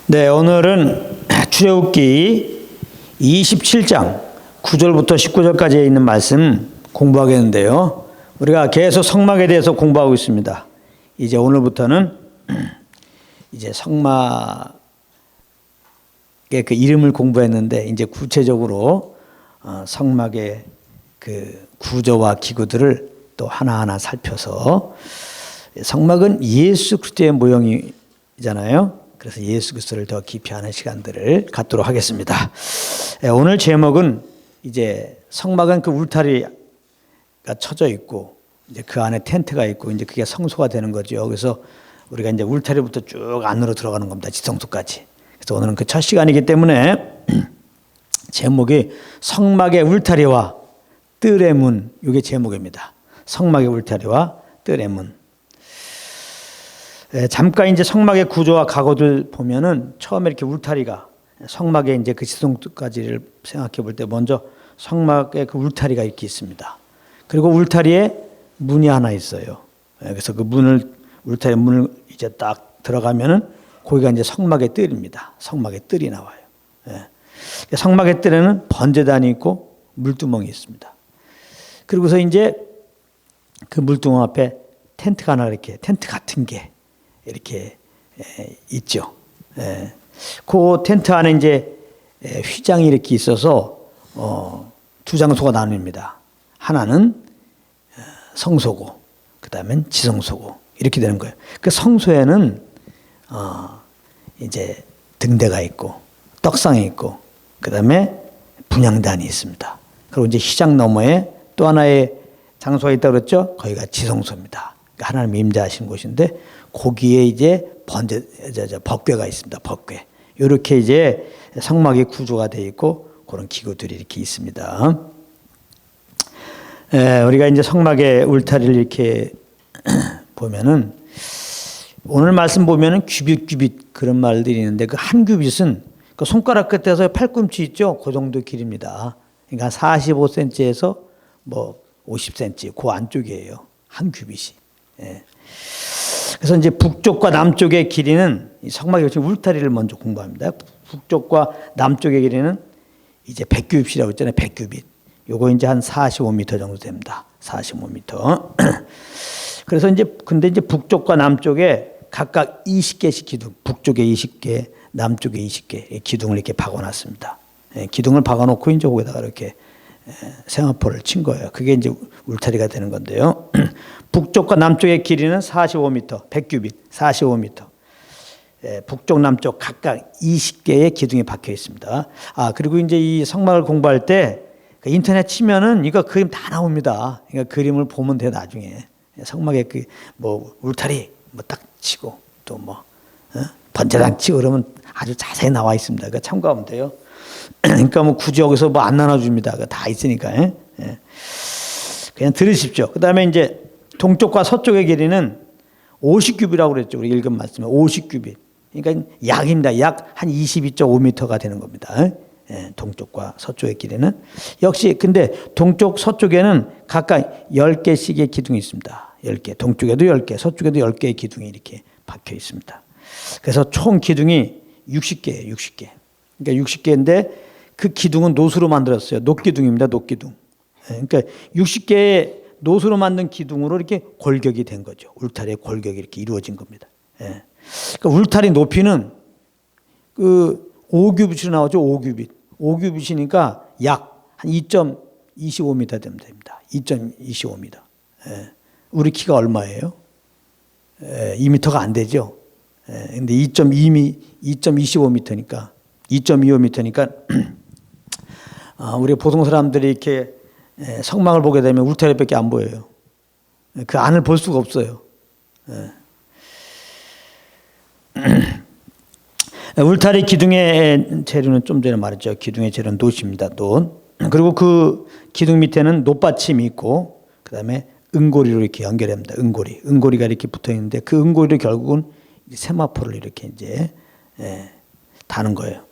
네, 오늘은 출애굽기 27장 9절부터 19절까지 있는 말씀 공부하겠는데요. 우리가 계속 성막에 대해서 공부하고 있습니다. 이제 오늘부터는 이제 성막의 그 이름을 공부했는데 이제 구체적으로 성막의 그 구조와 기구들을 또 하나하나 살펴서 성막은 예수 그리스도의 모형이잖아요. 그래서 예수 그리스도를 더 깊이 아는 시간들을 갖도록 하겠습니다. 오늘 제목은 이제 성막은 그 울타리가 쳐져 있고 이제 그 안에 텐트가 있고 이제 그게 성소가 되는 거죠. 그래서 우리가 이제 울타리부터 쭉 안으로 들어가는 겁니다. 지성소까지. 그래서 오늘은 그 첫 시간이기 때문에 제목이 성막의 울타리와 뜰의 문, 이게 제목입니다. 성막의 울타리와 뜰의 문. 잠깐 이제 성막의 구조와 각오들 보면은 처음에 이렇게 울타리가 성막의 이제 그 지성소까지를 생각해 볼 때 먼저 성막의 그 울타리가 이렇게 있습니다. 그리고 울타리에 문이 하나 있어요. 그래서 그 울타리 문을 이제 딱 들어가면은 거기가 이제 성막의 뜰입니다. 성막의 뜰이 나와요. 성막의 뜰에는 번제단이 있고 물두멍이 있습니다. 그리고서 이제 그 물두멍 앞에 텐트가 하나 이렇게 텐트 같은 게 이렇게 있죠. 그 텐트 안에 이제 휘장이 이렇게 있어서 두 장소가 나뉩니다. 하나는 성소고, 그 다음엔 지성소고 이렇게 되는 거예요. 그 성소에는 이제 등대가 있고 떡상이 있고, 그 다음에 분향단이 있습니다. 그리고 이제 휘장 너머에 또 하나의 장소가 있다고 그랬죠. 거기가 지성소입니다. 그러니까 하나님 임재하신 곳인데 거기에 이제 법궤가 있습니다. 법궤. 이렇게 이제 성막의 구조가 되어 있고 그런 기구들이 이렇게 있습니다. 우리가 이제 성막의 울타리를 이렇게 보면은 오늘 말씀 보면은 규빗 그런 말들이 있는데 그 한 규빗은 그 손가락 끝에서 팔꿈치 있죠. 그 정도 길입니다. 그러니까 45cm에서 뭐 50cm 그 안쪽이에요. 한 규빗이. 그래서 이제 북쪽과 남쪽의 길이는 성막의 울타리를 먼저 공부합니다. 북쪽과 남쪽의 길이는 이제 100규빗이라고 했잖아요. 100규빗. 요거 이제 한 45m 정도 됩니다. 45m. 그래서 근데 이제 북쪽과 남쪽에 각각 20개씩 기둥, 북쪽에 20개, 남쪽에 20개 기둥을 이렇게 박아놨습니다. 기둥을 박아놓고 이제 거기다가 이렇게 세마포를 친 거예요. 그게 이제 울타리가 되는 건데요. 북쪽과 남쪽의 길이는 45m, 100규빗, 45m. 북쪽, 남쪽 각각 20개의 기둥이 박혀 있습니다. 그리고 이제 이 성막을 공부할 때 인터넷 치면은 이거 그림 다 나옵니다. 그러니까 그림을 보면 돼요, 나중에. 성막에 그 뭐 울타리 뭐 딱 치고 또 뭐 번제단 치고 그러면 아주 자세히 나와 있습니다. 그러니까 참고하면 돼요. 그러니까 뭐 굳이 여기서 뭐 안 나눠줍니다. 다 있으니까. 그냥 들으십시오. 그 다음에 이제 동쪽과 서쪽의 길이는 50규빗이라고 그랬죠. 우리 읽은 말씀에 50규빗. 그러니까 약입니다. 약 한 22.5m가 되는 겁니다. 동쪽과 서쪽의 길이는. 역시 근데 동쪽 서쪽에는 각각 10개씩의 기둥이 있습니다. 10개. 동쪽에도 10개, 서쪽에도 10개의 기둥이 이렇게 박혀 있습니다. 그래서 총 기둥이 60개예요. 60개. 그러니까 60개인데 그 기둥은 노수로 만들었어요. 녹기둥입니다. 녹기둥. 그러니까 60개의 노수로 만든 기둥으로 이렇게 골격이 된 거죠. 울타리의 골격이 이렇게 이루어진 겁니다. 그러니까 울타리 높이는 그 5규빗으로 나오죠. 5규빗. 5규빗이니까 약 한 2.25m 되면 됩니다. 2.25m. 우리 키가 얼마예요? 2m가 안 되죠. 근데 2.25m니까 2.25m니까 우리 보통 사람들이 이렇게 성막을 보게 되면 울타리밖에 안 보여요. 그 안을 볼 수가 없어요. 울타리 기둥의 재료는 좀 전에 말했죠. 기둥의 재료는 놋입니다. 놋. 그리고 그 기둥 밑에는 놋받침이 있고 그다음에 은고리로 이렇게 연결합니다. 은고리가 이렇게 붙어 있는데 그 은고리를 결국은 세마포를 이렇게 이제 다는 거예요.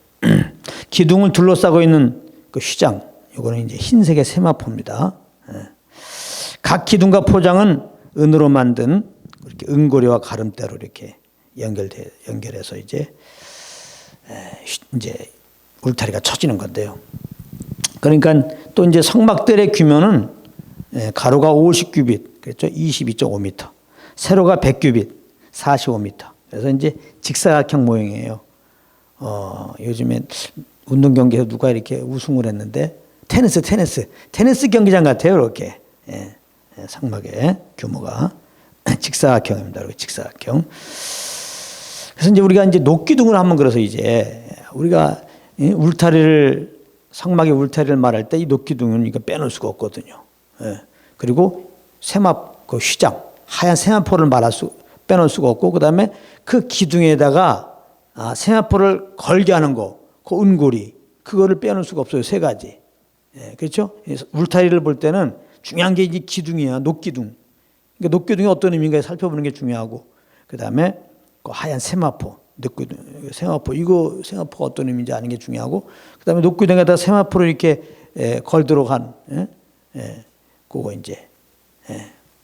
기둥을 둘러싸고 있는 그 휘장, 이거는 이제 흰색의 세마포입니다. 각 기둥과 포장은 은으로 만든 이렇게 은고리와 가름대로 이렇게 연결해서 이제 이제 울타리가 쳐지는 건데요. 그러니까 또 이제 성막들의 규모는 가로가 50규빗, 그렇죠? 22.5m. 세로가 100규빗, 45m. 그래서 이제 직사각형 모형이에요. 요즘에 운동 경기에서 누가 이렇게 우승을 했는데 테니스 경기장 같아요. 이렇게 성막의 규모가 직사각형입니다. 직사각형. 그래서 이제 우리가 이제 녹기둥을 한번 그려서 이제 우리가 성막의 울타리를 말할 때 이 녹기둥은 이거 빼놓을 수가 없거든요. 그리고 그 휘장, 하얀 세마포를 빼놓을 수가 없고, 그 다음에 그 기둥에다가 세마포를 걸게 하는 거, 그 은고리, 그거를 빼놓을 수가 없어요. 세 가지. 그렇죠? 울타리를 볼 때는 중요한 게 이제 기둥이야, 녹기둥. 그러니까 녹기둥이 어떤 의미인가 살펴보는 게 중요하고, 그 다음에 그 하얀 세마포, 녹기둥, 세마포가 어떤 의미인지 아는 게 중요하고, 그 다음에 녹기둥에다 세마포를 이렇게 걸도록 한, 그거 이제,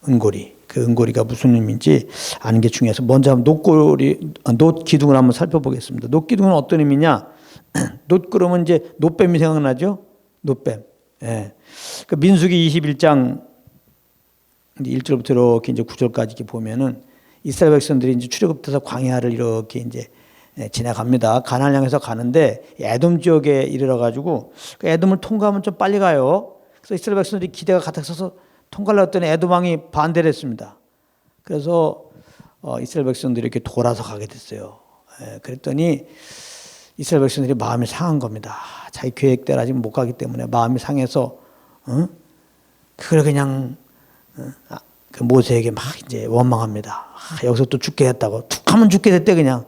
은고리. 그 은고리가 무슨 의미인지 아는 게 중요해서 먼저 한번 녹기둥을 한번 살펴보겠습니다. 녹기둥은 어떤 의미냐? 녹 그러면 이제 노뱀이 생각나죠? 노뱀. 그 민수기 21장 1절부터 이렇게 이제 9절까지 이렇게 보면은 이스라엘 백성들이 이제 출애굽돼서 광야를 이렇게 이제 지나갑니다. 가나안 향해서 가는데 에돔 지역에 이르러 가지고 그 에돔을 통과하면 좀 빨리 가요. 그래서 이스라엘 백성들이 기대가 가득 차서 통과를 했더니 에돔 왕이 반대를 했습니다. 그래서 이스라엘 백성들이 이렇게 돌아서 가게 됐어요. 그랬더니 이스라엘 백성들이 마음이 상한 겁니다. 자기 계획대로 아직 못 가기 때문에 마음이 상해서 그걸 그냥 그 모세에게 막 이제 원망합니다. 여기서 또 죽게 됐다고. 툭 하면 죽게 됐대 그냥.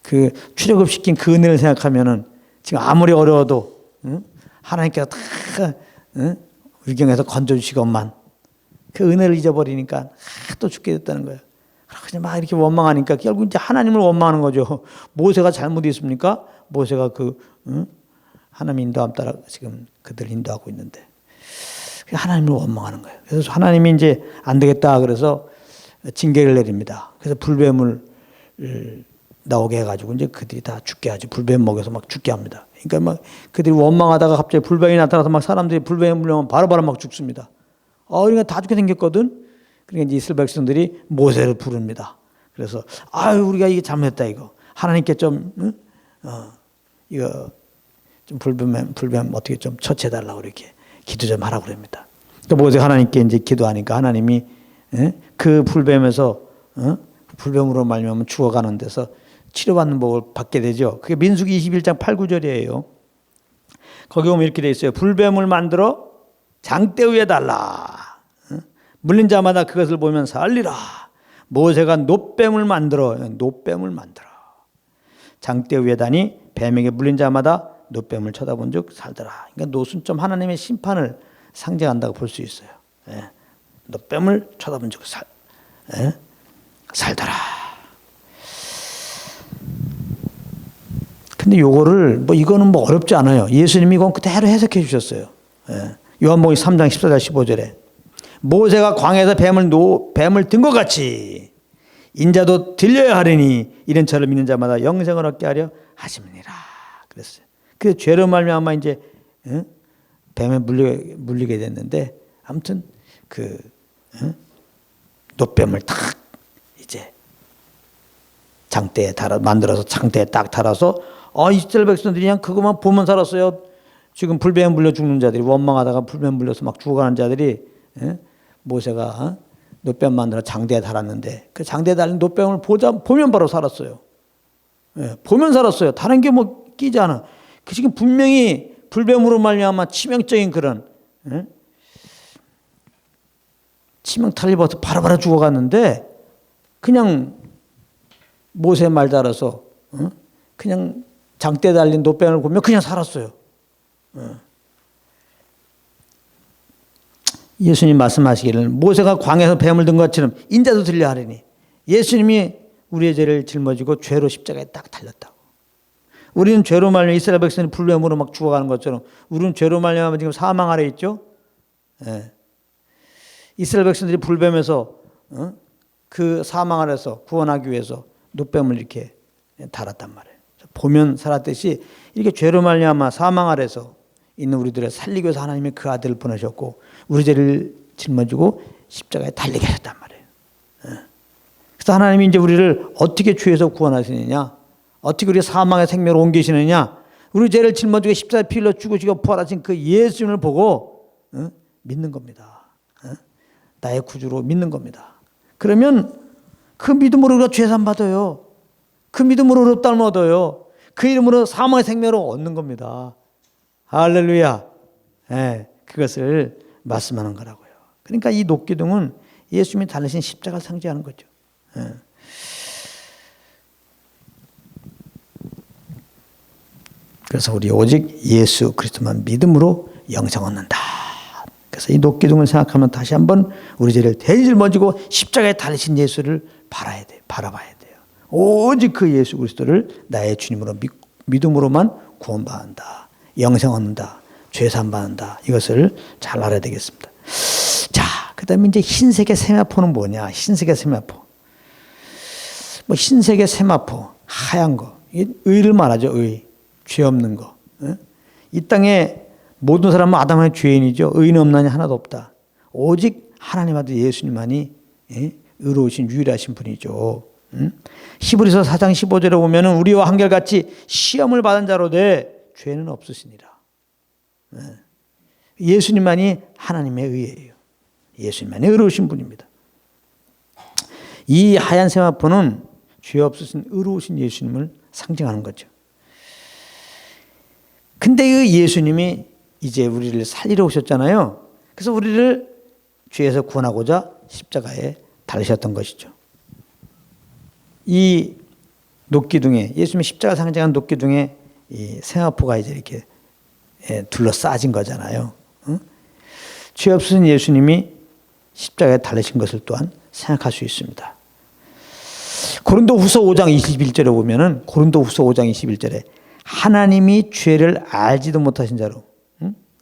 그 출애굽시킨 그 은혜를 생각하면은 지금 아무리 어려워도 하나님께서 다 위경에서 건져주시건만 그 은혜를 잊어버리니까 또 죽게 됐다는 거예요. 그냥 막 이렇게 원망하니까 결국 이제 하나님을 원망하는 거죠. 모세가 잘못했습니까? 모세가 하나님 인도함 따라 지금 그들 인도하고 있는데 하나님을 원망하는 거예요. 그래서 하나님이 이제 안 되겠다 그래서 징계를 내립니다. 그래서 불뱀을 나오게 해가지고 이제 그들이 다 죽게 하죠. 불뱀 먹여서 막 죽게 합니다. 그러니까 막 그들이 원망하다가 갑자기 불뱀이 나타나서 막 사람들이 불뱀에 물려면 바로바로 막 죽습니다. 그러니까 다 죽게 생겼거든. 그러니까 이제 이스라엘 백성들이 모세를 부릅니다. 그래서 우리가 이게 잘못했다 이거. 하나님께 좀 이거 좀 불뱀 어떻게 좀 처치해달라고 이렇게 기도 좀 하라고 그럽니다. 또 모세가 하나님께 이제 기도하니까 하나님이 그 불뱀에서 불뱀으로 말미암아 죽어가는 데서 치료받는 복을 받게 되죠. 그게 민수기 21장 8, 9절이에요. 거기 보면 이렇게 돼 있어요. 불뱀을 만들어 장대 위에 달라. 물린 자마다 그것을 보면 살리라. 모세가 노뱀을 만들어 장대 위에 다니 뱀에게 물린 자마다 노뱀을 쳐다본 즉 살더라. 그러니까 노은 좀 하나님의 심판을 상징한다고 볼 수 있어요. 노뱀을 쳐다본 즉 살더라. 근데 요거를 이거는 어렵지 않아요. 예수님이 이건 그대로 해석해 주셨어요. 요한복음 3장 14절 15절에 모세가 광야에서 뱀을 든 것 같이 인자도 들려야 하리니 이런 저를 믿는 자마다 영생을 얻게 하려 하심이니라 그랬어요. 그 죄로 말미암아 이제 뱀에 물리게 됐는데 아무튼 그 노뱀을 탁 이제 장대에 만들어서 장대에 딱 달아서 이스라엘 백성들이 그냥 그것만 보면 살았어요. 지금 불뱀에 물려 죽는 자들이 원망하다가 불뱀 물려서 막 죽어가는 자들이 모세가 노뱀 만들어 장대에 달았는데 그 장대에 달린 노뱀을 보면 바로 살았어요. 보면 살았어요. 다른 게 끼지 않아. 그 지금 분명히 불뱀으로 말미암아 치명적인 그런 치명타를 입어서 바로바로 죽어갔는데 그냥 모세 말 따라서 그냥 장대에 달린 노뱀을 보면 그냥 살았어요. 예수님 말씀하시기를 모세가 광야에서 뱀을 든 것처럼 인자도 들려 하리니 예수님이 우리의 죄를 짊어지고 죄로 십자가에 딱 달렸다고. 우리는 죄로 말미암아 이스라엘 백성이 불뱀으로 막 죽어가는 것처럼 우리는 죄로 말미암아 지금 사망 아래 있죠. 이스라엘 백성들이 불뱀에서 그 사망 아래서 구원하기 위해서 노뱀을 이렇게 달았단 말이에요. 보면 살았듯이 이렇게 죄로 말미암아 사망 아래서 있는 우리들을 살리기 위해서 하나님이 그 아들을 보내셨고 우리 죄를 짊어지고 십자가에 달리게 하셨단 말이에요. 그래서 하나님이 이제 우리를 어떻게 죄에서 구원하시느냐, 어떻게 우리 사망의 생명으로 옮기시느냐, 우리 죄를 짊어지고 십자가에 피 흘려 죽으시고 부활하신 그 예수님을 보고 믿는 겁니다. 나의 구주로 믿는 겁니다. 그러면 그 믿음으로 우리가 죄산 받아요. 그 믿음으로 의롭다함을 얻어요. 그 이름으로 사망의 생명을 얻는 겁니다. 할렐루야. 그것을 말씀하는 거라고요. 그러니까 이 녹기둥은 예수님이 달리신 십자가를 상징하는 거죠. 그래서 우리 오직 예수 그리스도만 믿음으로 영생 얻는다. 그래서 이 녹기둥을 생각하면 다시 한번 우리 죄를 대신 짊어지고 십자가에 달리신 예수를 바라봐야 돼요. 오직 그 예수 그리스도를 나의 주님으로 믿음으로만 구원받는다. 영생 얻는다. 죄산 받는다. 이것을 잘 알아야 되겠습니다. 자, 그 다음에 이제 흰색의 세마포는 뭐냐? 흰색의 세마포. 흰색의 세마포, 하얀 거. 의를 말하죠, 의. 죄 없는 거. 이 땅에 모든 사람은 아담의 죄인이죠. 의인은 없나니 하나도 없다. 오직 하나님 아들 예수님만이 의로우신 유일하신 분이죠. 히브리서 4장 15절에 보면은 우리와 한결같이 시험을 받은 자로 돼 죄는 없으시니라. 예수님만이 하나님의 의예요. 예수님만이 의로우신 분입니다. 이 하얀 세마포는 죄 없으신 의로우신 예수님을 상징하는 거죠. 근데 그 예수님이 이제 우리를 살리러 오셨잖아요. 그래서 우리를 죄에서 구원하고자 십자가에 달리셨던 것이죠. 이 녹기둥에 예수님의 십자가 상징한 녹기둥에 이 세마포가 이제 이렇게 둘러싸진 거잖아요. 죄 없으신 예수님이 십자가에 달리신 것을 또한 생각할 수 있습니다. 고린도후서 5장 21절에 보면은 고린도후서 5장 21절에 하나님이 죄를 알지도 못하신 자로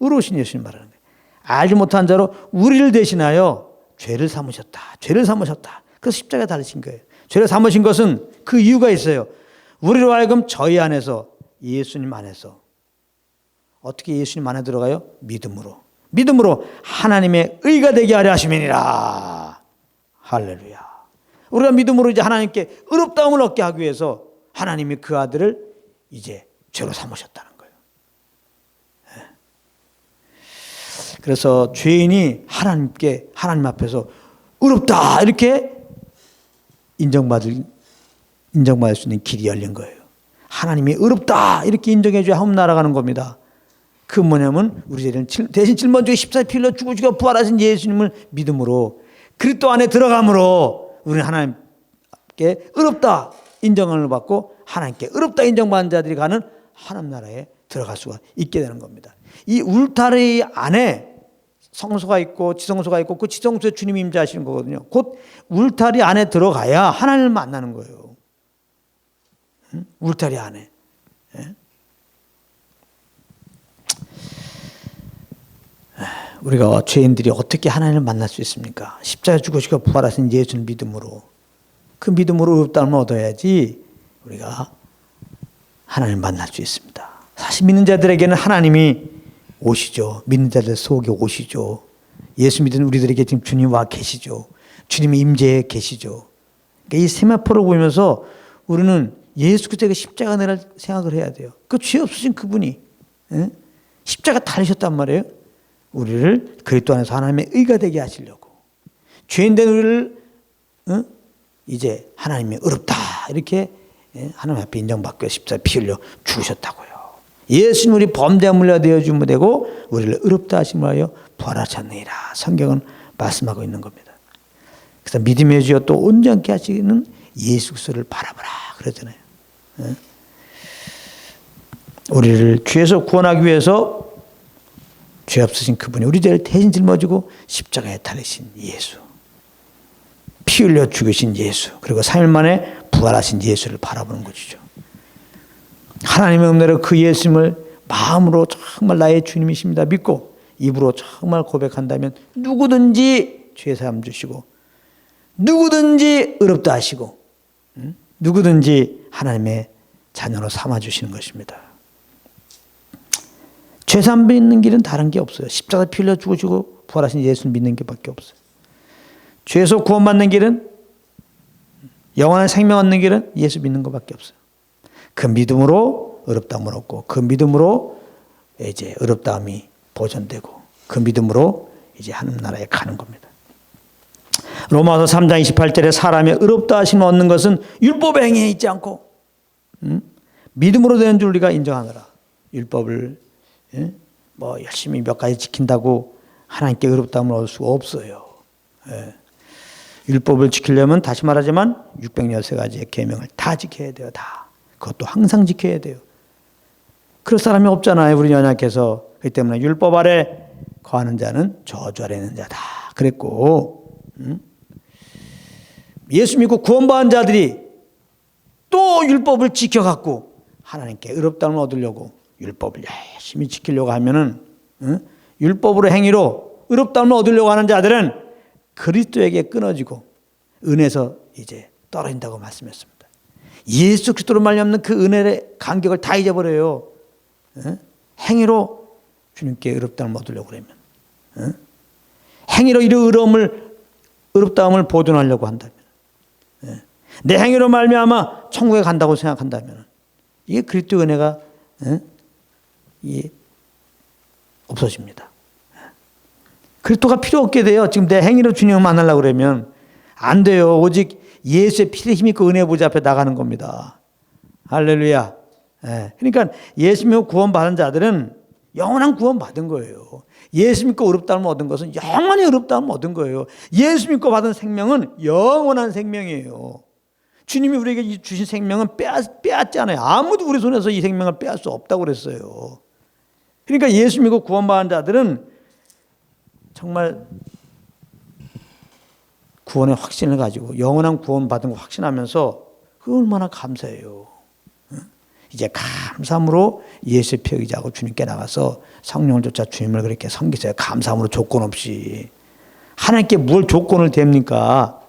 의로우신 예수님 말하는 거예요. 알지 못한 자로 우리를 대신하여 죄를 삼으셨다. 죄를 삼으셨다. 그래서 십자가에 달리신 거예요. 죄를 삼으신 것은 그 이유가 있어요. 우리로 하여금 저희 안에서 예수님 안에서 어떻게 예수님 안에 들어가요? 믿음으로. 믿음으로 하나님의 의가 되게 하려 하심이니라. 할렐루야. 우리가 믿음으로 이제 하나님께 의롭다움을 얻게 하기 위해서 하나님이 그 아들을 이제 죄로 삼으셨다는 거예요. 그래서 죄인이 하나님 앞에서 의롭다 이렇게 인정받을 수 있는 길이 열린 거예요. 하나님이 의롭다 이렇게 인정해 줘야 하나님 날아가는 겁니다. 그 뭐냐면 우리 죄를 대신 짊어지고 십자가에 피 흘려 죽으시고 부활하신 예수님을 믿음으로 그리스도 안에 들어감으로 우리는 하나님께 의롭다 인정을 받고 하나님께 의롭다 인정받은 자들이 가는 하나님 나라에 들어갈 수가 있게 되는 겁니다. 이 울타리 안에 성소가 있고 지성소가 있고 그 지성소에 주님이 임재하시는 거거든요. 곧 울타리 안에 들어가야 하나님을 만나는 거예요. 울타리 안에. 우리가 죄인들이 어떻게 하나님을 만날 수 있습니까? 십자가에 죽으시고 부활하신 예수를 믿음으로. 그 믿음으로 의롭다함을 얻어야지 우리가 하나님을 만날 수 있습니다. 사실 믿는 자들에게는 하나님이 오시죠. 믿는 자들 속에 오시죠. 예수 믿는 우리들에게 지금 주님 와 계시죠. 주님의 임재에 계시죠. 그러니까 이 세마포를 보면서 우리는 예수 그리스도의 십자가 내를 생각을 해야 돼요. 그 죄 없으신 그분이 십자가 달리셨단 말이에요. 우리를 그리스도 안에서 하나님의 의가 되게 하시려고. 죄인된 우리를 이제 하나님의 의롭다 이렇게 하나님 앞에 인정받고 십자가에 피 흘려 죽으셨다고요. 예수님 우리 범죄한 물려 되어 주면 되고 우리를 의롭다 하심을 하여 부활하셨느니라. 성경은 말씀하고 있는 겁니다. 그래서 믿음의 주여 또 온전케 하시는 예수 그리스도를 바라보라 그러잖아요. 우리를 죄에서 구원하기 위해서 죄 없으신 그분이 우리 죄를 대신 짊어지고 십자가에 달리신 예수, 피 흘려 죽으신 예수, 그리고 3일 만에 부활하신 예수를 바라보는 것이죠. 하나님의 은혜로 그 예수님을 마음으로 정말 나의 주님이십니다 믿고 입으로 정말 고백한다면 누구든지 죄 사함 주시고 누구든지 의롭다 하시고 누구든지 하나님의 자녀로 삼아주시는 것입니다. 죄산 믿는 길은 다른 게 없어요. 십자가 피 흘려 죽으시고 부활하신 예수를 믿는 게밖에 없어요. 죄에서 구원받는 길은, 영원한 생명 얻는 길은 예수 믿는 것밖에 없어요. 그 믿음으로 의롭다함을 얻고, 그 믿음으로 이제 의롭다함이 보존되고, 그 믿음으로 이제 하나님 나라에 가는 겁니다. 로마서 3장 28절에 사람의 의롭다 하심을 얻는 것은 율법의 행위에 있지 않고 믿음으로 되는 줄 우리가 인정하노라. 율법을 뭐 열심히 몇 가지 지킨다고 하나님께 의롭다함을 얻을 수가 없어요. 율법을 지키려면 다시 말하지만 613가지의 계명을 다 지켜야 돼요. 다. 그것도 항상 지켜야 돼요. 그럴 사람이 없잖아요. 우리 연약해서. 그렇기 때문에 율법 아래 거하는 자는 저주 아래 있는 자다 그랬고, 예수 믿고 구원받은 자들이 또 율법을 지켜갖고 하나님께 의롭다함을 얻으려고 율법을 열심히 지키려고 하면은, 율법으로 행위로 의롭다함을 얻으려고 하는 자들은 그리스도에게 끊어지고 은혜에서 이제 떨어진다고 말씀했습니다. 예수 그리스도로 말미암는 그 은혜의 간격을 다 잊어버려요. 행위로 주님께 의롭다함을 얻으려고 그러면, 행위로 이 의롭다함을 보존하려고 한다면, 내 행위로 말미암아 천국에 간다고 생각한다면, 이게 그리스도 은혜가 이게 없어집니다. 그리스도가 필요 없게 돼요. 지금 내 행위로 주님을 만나려고 그러면 안 돼요. 오직 예수의 피를 힘입고 은혜 보좌 앞에 나가는 겁니다. 할렐루야. 그러니까 예수 믿고 구원받은 자들은 영원한 구원 받은 거예요. 예수 믿고 의롭다함을 얻은 것은 영원히 의롭다함을 얻은 거예요. 예수 믿고 받은 생명은 영원한 생명이에요. 주님이 우리에게 주신 생명은 빼앗지 않아요. 아무도 우리 손에서 이 생명을 빼앗을 수 없다고 그랬어요. 그러니까 예수 믿고 구원받은 자들은 정말 구원의 확신을 가지고 영원한 구원 받은 거 확신하면서 그 얼마나 감사해요. 이제 감사함으로 예수의 피 의지하고 주님께 나가서 성령을 쫓아 주님을 그렇게 섬기세요. 감사함으로 조건 없이. 하나님께 뭘 조건을 댑니까?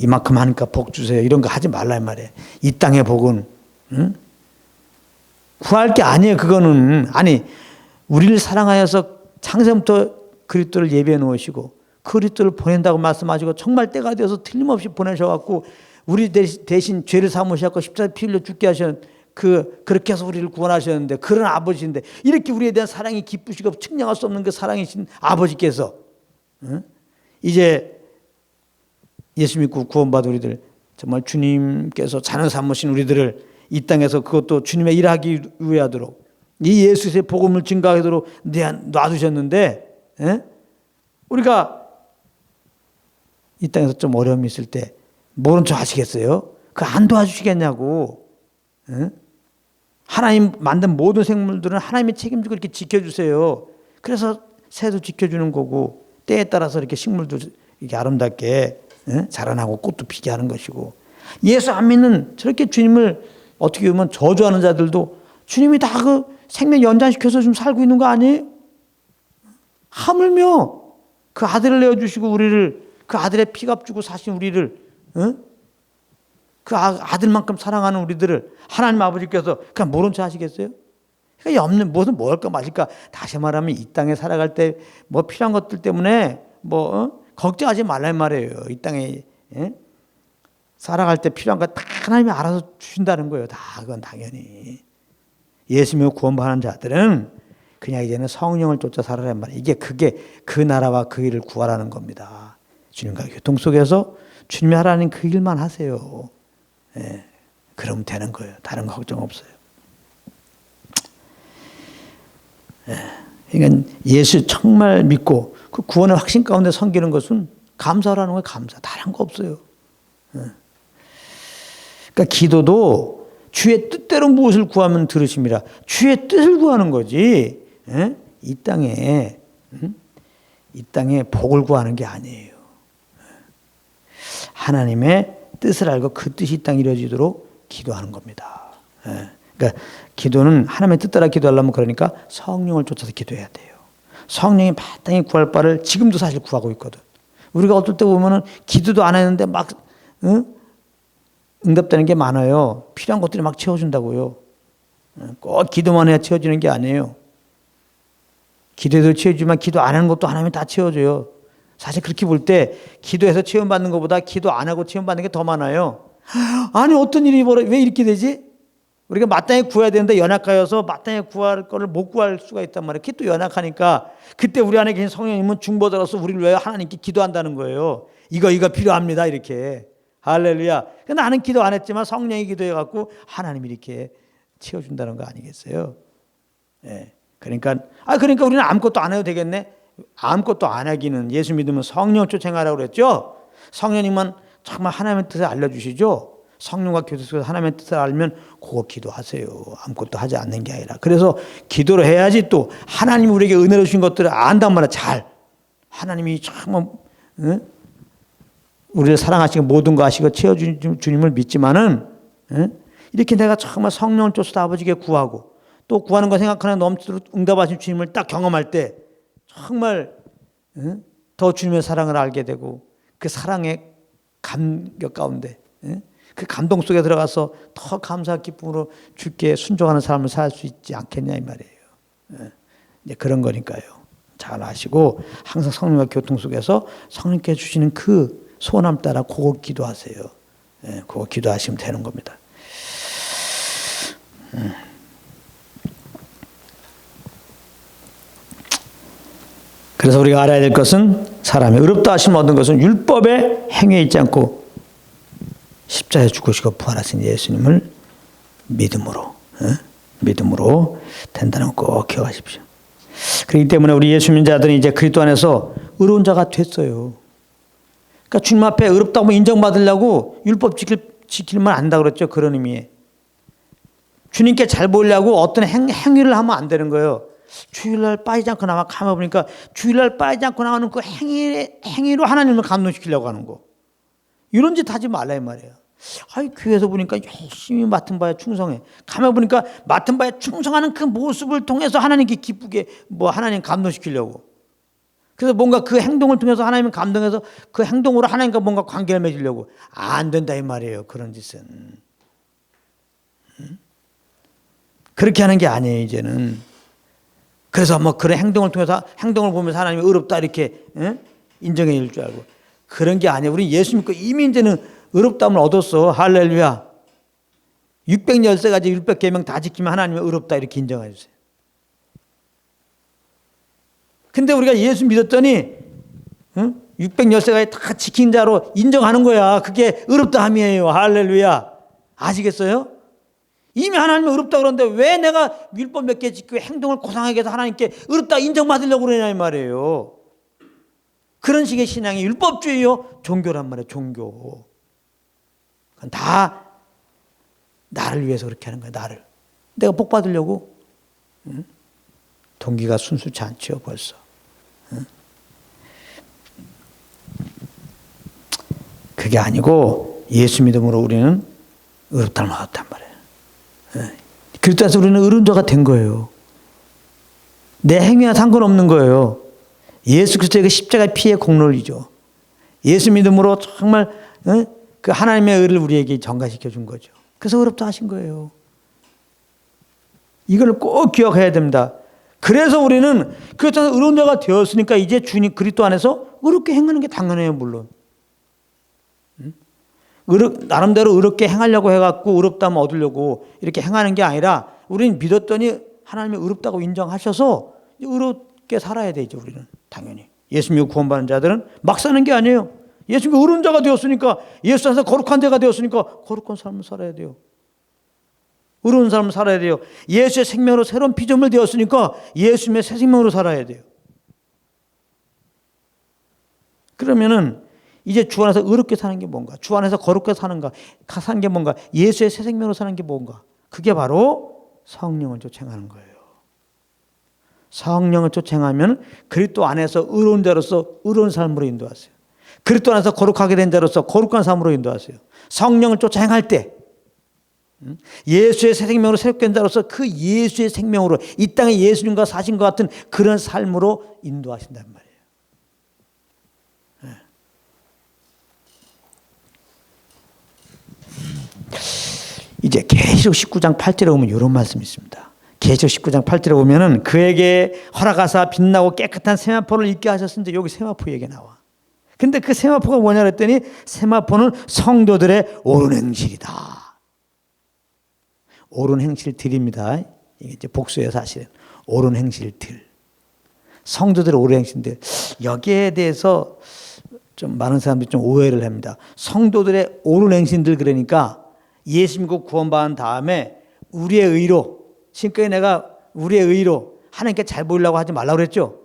이만큼 하니까 복 주세요. 이런 거 하지 말라 이 말이에요. 이 땅의 복은 구할 게 아니에요. 그거는. 아니, 우리를 사랑하여서 창세부터 그리스도를 예비해 놓으시고 그리스도를 보낸다고 말씀하시고 정말 때가 되어서 틀림없이 보내셔갖고 우리 대신 죄를 사무셔갖고 십자가에 피 흘려 죽게 하셨는 그렇게 해서 우리를 구원하셨는데, 그런 아버지인데, 이렇게 우리에 대한 사랑이 기쁘시고 측량할 수 없는 그 사랑이신 아버지께서 이제 예수 믿고 구원받은 우리들, 정말 주님께서 자녀 삼으신 우리들을 이 땅에서 그것도 주님의 일하기 위하도록 이 예수의 복음을 증거하도록 놔두셨는데, 우리가 이 땅에서 좀 어려움이 있을 때 모른 척 하시겠어요? 그 안 도와주시겠냐고. 하나님 만든 모든 생물들은 하나님이 책임지고 이렇게 지켜주세요. 그래서 새도 지켜주는 거고, 때에 따라서 이렇게 식물도 이렇게 아름답게 자라나고 꽃도 피게 하는 것이고, 예수 안 믿는 저렇게 주님을 어떻게 보면 저주하는 자들도 주님이 다 그 생명 연장시켜서 좀 살고 있는 거 아니에요? 하물며 그 아들을 내어주시고 우리를, 그 아들의 피값 주고 사신 우리를, 그 아들만큼 사랑하는 우리들을 하나님 아버지께서 그냥 모른 척 하시겠어요? 그러니까 없는 무슨 먹을까 마실까, 다시 말하면 이 땅에 살아갈 때 뭐 필요한 것들 때문에 걱정하지 말란 말이에요. 이 땅에 살아갈 때 필요한 거 다 하나님이 알아서 주신다는 거예요. 다 그건 당연히. 예수 믿고 구원받은 자들은 그냥 이제는 성령을 쫓아 살아란 말이에요. 그게 그 나라와 그 일을 구하라는 겁니다. 주님과 교통 속에서 주님이 하라는 그 일만 하세요. 그러면 되는 거예요. 다른 거 걱정 없어요. 그러니까 예수 정말 믿고 그 구원의 확신 가운데 섬기는 것은 감사라는 거예요. 감사. 다른 거 없어요. 그러니까 기도도 주의 뜻대로 무엇을 구하면 들으심이라. 주의 뜻을 구하는 거지. 이 땅에 복을 구하는 게 아니에요. 하나님의 뜻을 알고 그 뜻이 이 땅에 이루어지도록 기도하는 겁니다. 그러니까 기도는 하나님의 뜻 따라 기도하려면, 그러니까 성령을 쫓아서 기도해야 돼요. 성령이 마땅히 구할 바를 지금도 사실 구하고 있거든. 우리가 어떨 때 보면은 기도도 안 했는데 막 응답되는 게 많아요. 필요한 것들이 막 채워준다고요. 꼭 기도만 해야 채워지는 게 아니에요. 기도해도 채워주지만 기도 안 하는 것도 하나님이 다 채워줘요. 사실 그렇게 볼 때 기도해서 체험받는 것보다 기도 안 하고 체험받는 게 더 많아요. 아니 어떤 일이 왜 이렇게 되지? 우리가 마땅히 구해야 되는데 연약하여서 마땅히 구할 거를 못 구할 수가 있단 말이에요. 그게 또 연약하니까 그때 우리 안에 계신 성령님은 중보자로서 우리를 위해 하나님께 기도한다는 거예요. 이거 필요합니다 이렇게. 할렐루야. 나는 기도 안 했지만 성령이 기도해갖고 하나님이 이렇게 채워준다는 거 아니겠어요? 예. 그러니까 우리는 아무것도 안 해도 되겠네. 아무것도 안 하기는 예수 믿으면 성령 쫓아가라고 그랬죠. 성령님만 정말 하나님의 뜻을 알려주시죠. 성령과 교제 속에서 하나님의 뜻을 알면 그거 기도하세요. 아무것도 하지 않는 게 아니라. 그래서 기도를 해야지 또 하나님이 우리에게 은혜로 주신 것들을 안단 말이야. 잘. 하나님이 정말 우리를 사랑하시고 모든 거 아시고 채워주신 주님을 믿지만은 이렇게 내가 정말 성령을 쫓아서 아버지께 구하고 또 구하는 거 생각하는 넘치도록 응답하신 주님을 딱 경험할 때 정말 더 주님의 사랑을 알게 되고 그 사랑의 감격 가운데 그 감동 속에 들어가서 더 감사 기쁨으로 주께 순종하는 삶을 살 수 있지 않겠냐 이 말이에요. 이제 그런 거니까요. 잘 아시고 항상 성령과 교통 속에서 성령께 주시는 그 소원함 따라 그거 기도하세요. 그거 기도하시면 되는 겁니다. 그래서 우리가 알아야 될 것은 사람의 의롭다 하심을 얻은 것은 율법의 행위에 있지 않고 십자가에 죽으시고 부활하신 예수님을 믿음으로 된다는 거 꼭 기억하십시오. 그렇기 때문에 우리 예수 믿는 자들은 이제 그리스도 안에서 의로운 자가 됐어요. 그러니까 주님 앞에 의롭다고 인정받으려고 율법 지킬만 안다 그랬죠. 그런 의미에. 주님께 잘 보이려고 어떤 행위를 하면 안 되는 거예요. 주일날 빠지지 않고 가만 보니까 주일날 빠지지 않고 나가는 그 행위로 하나님을 감동시키려고 하는 거. 이런 짓 하지 말라 이 말이에요. 교회에서 보니까 열심히 맡은 바에 충성해. 가만 보니까 맡은 바에 충성하는 그 모습을 통해서 하나님께 기쁘게 하나님 감동시키려고. 그래서 뭔가 그 행동을 통해서 하나님을 감동해서 그 행동으로 하나님과 뭔가 관계를 맺으려고. 안 된다 이 말이에요. 그런 짓은. 그렇게 하는 게 아니에요 이제는. 그래서 그런 행동을 통해서 행동을 보면서 하나님이 의롭다 이렇게 인정해 줄 줄 알고. 그런 게 아니에요. 우리 예수 믿고 이미 이제는 의롭다함을 얻었어. 할렐루야. 613가지 율법 계명 다 지키면 하나님이 의롭다 이렇게 인정해 주세요. 근데 우리가 예수 믿었더니 613가지 다 지킨 자로 인정하는 거야. 그게 의롭다함이에요. 할렐루야. 아시겠어요? 이미 하나님이 의롭다 그러는데 왜 내가 율법 몇 개 지키고 행동을 고상하게 해서 하나님께 의롭다 인정받으려고 그러냐 이 말이에요. 그런 식의 신앙이 율법주의요. 종교란 말이에요. 종교. 그건 다 나를 위해서 그렇게 하는 거야. 나를. 내가 복 받으려고. 동기가 순수치 않죠 벌써. 그게 아니고 예수 믿음으로 우리는 의롭다를 얻었단 말이에요. 그래서 우리는 의로운 자가 된 거예요. 내 행위와 상관없는 거예요. 예수 그리스도의 그 십자가의 피의 공로이죠. 예수 믿음으로 정말 그 하나님의 의를 우리에게 전가시켜 준 거죠. 그래서 의롭다 하신 거예요. 이걸 꼭 기억해야 됩니다. 그래서 우리는 그렇다고 의로운 자가 되었으니까 이제 주님 그리스도 안에서 의롭게 행하는 게 당연해요. 물론. 나름대로 의롭게 행하려고 해갖고 의롭다면 얻으려고 이렇게 행하는 게 아니라 우리는 믿었더니 하나님이 의롭다고 인정하셔서 의롭게 살아야 되죠. 우리는 당연히. 예수 믿고 구원받는 자들은 막 사는 게 아니에요. 예수 믿고 의로운 자가 되었으니까 예수 안에서 거룩한 자가 되었으니까 거룩한 삶을 살아야 돼요. 의로운 삶을 살아야 돼요. 예수의 생명으로 새로운 피조물 되었으니까 예수님의 새 생명으로 살아야 돼요. 그러면은 이제 주 안에서 의롭게 사는 게 뭔가? 주 안에서 거룩하게 사는 게 뭔가? 예수의 새 생명으로 사는 게 뭔가? 그게 바로 성령을 쫓아가는 거예요. 성령을 쫓아가면 그리스도 안에서 의로운 자로서 의로운 삶으로 인도하세요. 그리스도 안에서 거룩하게 된 자로서 거룩한 삶으로 인도하세요. 성령을 쫓아 행할 때 예수의 새 생명으로 새롭게 된 자로서 그 예수의 생명으로 이 땅에 예수님과 사신 것 같은 그런 삶으로 인도하신단 말이에요. 계시록 19장 8절에 보면 이런 말씀이 있습니다. 계시록 19장 8절에 보면은 그에게 허락하사 빛나고 깨끗한 세마포를 입게 하셨는데 여기 세마포 얘기 나와. 근데 그 세마포가 뭐냐 그랬더니 세마포는 성도들의 옳은 행실이다. 옳은 행실들입니다. 이게 이제 복수예요, 사실은. 옳은 행실들. 성도들의 옳은 행실들. 여기에 대해서 좀 많은 사람들이 좀 오해를 합니다. 성도들의 옳은 행실들 그러니까 예수 믿고 구원받은 다음에 우리의 의로, 지금까지 내가 우리의 의로 하나님께 잘 보이려고 하지 말라고 그랬죠.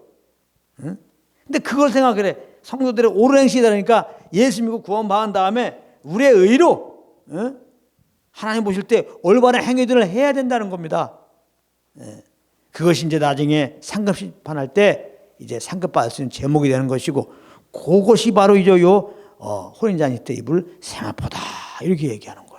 응? 근데 그걸 생각을 해. 성도들의 옳은 행실이라니까 예수 믿고 구원받은 다음에 우리의 의로, 응? 하나님 보실 때 올바른 행위들을 해야 된다는 겁니다. 그것이 이제 나중에 상급 심판할 때 이제 상급받을 수 있는 제목이 되는 것이고, 그것이 바로 이제 혼인잔치 때 입을 세마포다 이렇게 얘기하는 거예요.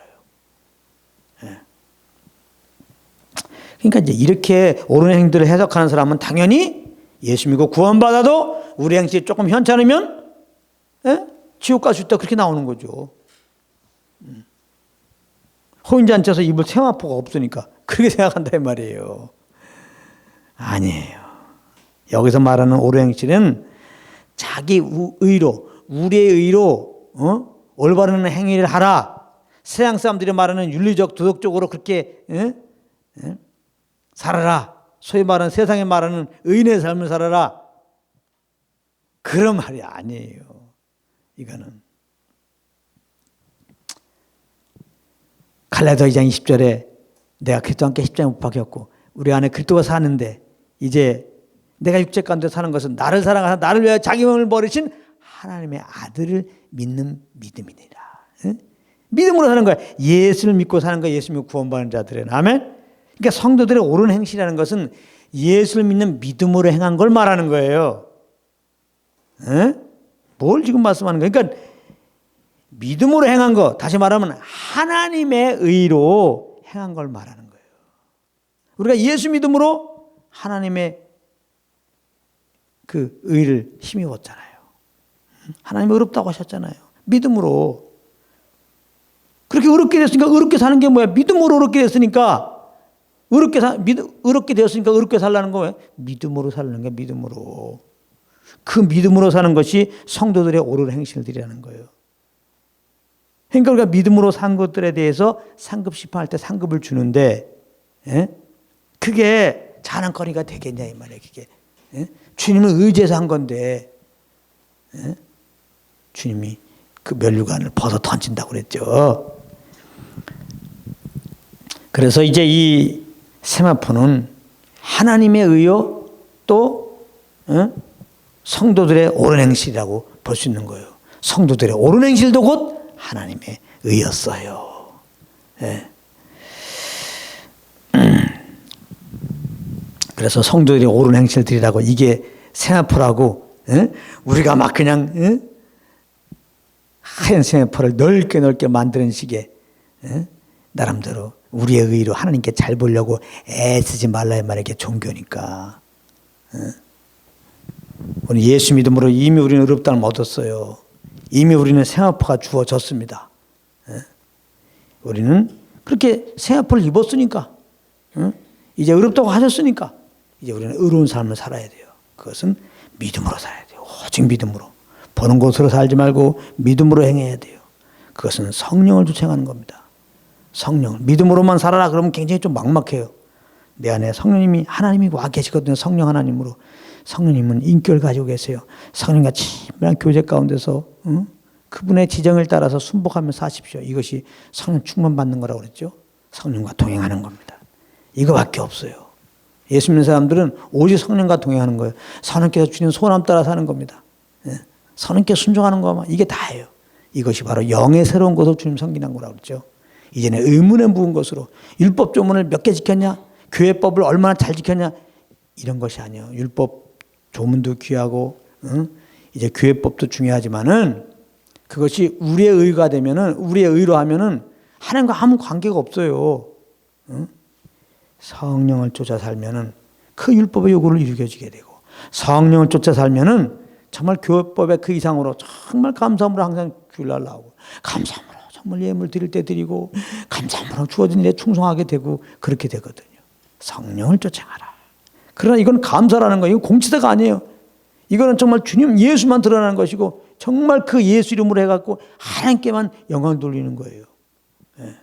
그러니까 이제 이렇게 옳은 행들을 해석하는 사람은 당연히 예수 믿고 구원받아도 우리 행실이 조금 현찮으면 지옥 갈 수 있다 그렇게 나오는 거죠. 혼인잔치에서 입을 세마포가 없으니까 그렇게 생각한다 이 말이에요. 아니에요. 여기서 말하는 옳은 행실은 자기 의로, 우리의 의로 올바른 행위를 하라. 세상 사람들이 말하는 윤리적, 도덕적으로 그렇게 살아라. 소위 말하는 세상에 말하는 의인의 삶을 살아라. 그런 말이 아니에요. 이거는 갈라디아 2장 20절에 내가 그리스도와 함께 십자가에 못 박혔고 우리 안에 그리스도가 사는데 이제 내가 육체 가운데 사는 것은 나를 사랑하사 나를 위하여 자기 몸을 버리신 하나님의 아들을 믿는 믿음이니라. 믿음으로 사는 거야. 예수를 믿고 사는 거야. 예수 믿고 구원받는 자들은. 아멘. 그러니까 성도들의 옳은 행실이라는 것은 예수를 믿는 믿음으로 행한 걸 말하는 거예요. 뭘 지금 말씀하는 거예요? 그러니까 믿음으로 행한 거, 다시 말하면 하나님의 의로 행한 걸 말하는 거예요. 우리가 예수 믿음으로 하나님의 그 의를 힘입었잖아요. 하나님 의롭다고 하셨잖아요. 믿음으로. 그렇게 의롭게 됐으니까 의롭게 사는 게 뭐야? 믿음으로 의롭게 됐으니까 의롭게 되었으니까 의롭게 살라는 거예요. 믿음으로 살라는 거예요. 믿음으로. 그 믿음으로 사는 것이 성도들의 옳은 행실들이라는 거예요. 그러니까 우리가 믿음으로 산 것들에 대해서 상급 심판할 때 상급을 주는데, 그게 자랑거리가 되겠냐 이 말이에요. 그게 주님을 의지해서 한 건데, 주님이 그 면류관을 벗어 던진다고 그랬죠. 그래서 이제 이 세마포는 하나님의 의요 또 성도들의 옳은 행실이라고 볼 수 있는 거예요. 성도들의 옳은 행실도 곧 하나님의 의였어요. 그래서 성도들의 옳은 행실들이라고 이게 세마포라고 우리가 막 그냥 하얀 세마포를 넓게 만드는 식의 나름대로 우리의 의로 하나님께 잘 보려고 애쓰지 말라 말이게 종교니까. 우리 예수 믿음으로 이미 우리는 의롭다는 걸 얻었어요. 이미 우리는 세마포가 주어졌습니다. 우리는 그렇게 세마포를 입었으니까, 이제 의롭다고 하셨으니까 이제 우리는 의로운 삶을 살아야 돼요. 그것은 믿음으로 살아야 돼요. 오직 믿음으로. 보는 것으로 살지 말고 믿음으로 행해야 돼요. 그것은 성령을 주체하는 겁니다. 성령. 믿음으로만 살아라 그러면 굉장히 좀 막막해요. 내 안에 성령님이 하나님이 와 계시거든요. 성령 하나님으로. 성령님은 인격을 가지고 계세요. 성령과 친밀한 교제 가운데서 그분의 지정을 따라서 순복하며 사십시오. 이것이 성령 충만 받는 거라고 그랬죠. 성령과 동행하는 겁니다. 이거밖에 없어요. 예수 믿는 사람들은 오직 성령과 동행하는 거예요. 성령께서 주신 소원 따라 사는 겁니다. 성령께 순종하는 거만 이게 다예요. 이것이 바로 영의 새로운 것으로 주님 섬기는 거라고 그랬죠. 이제는 의문에 묵은 것으로 율법 조문을 몇 개 지켰냐? 교회법을 얼마나 잘 지켰냐? 이런 것이 아니에요. 율법 조문도 귀하고 이제 교회법도 중요하지만은 그것이 우리의 의가 되면은 우리의 의로 하면은 하나님과 아무 관계가 없어요. 성령을 쫓아 살면은 그 율법의 요구를 이루어지게 되고 성령을 쫓아 살면은 정말 교회법의 그 이상으로 정말 감사함으로 항상 주일날 나오고 감사함으로 정말 예물 드릴 때 드리고 감사함으로 주어진 일에 충성하게 되고 그렇게 되거든요. 성령을 쫓아가라. 그러나 이건 감사라는 거예요. 이건 공치사가 아니에요. 이거는 정말 주님 예수만 드러나는 것이고 정말 그 예수 이름으로 해갖고 하나님께만 영광을 돌리는 거예요. 예.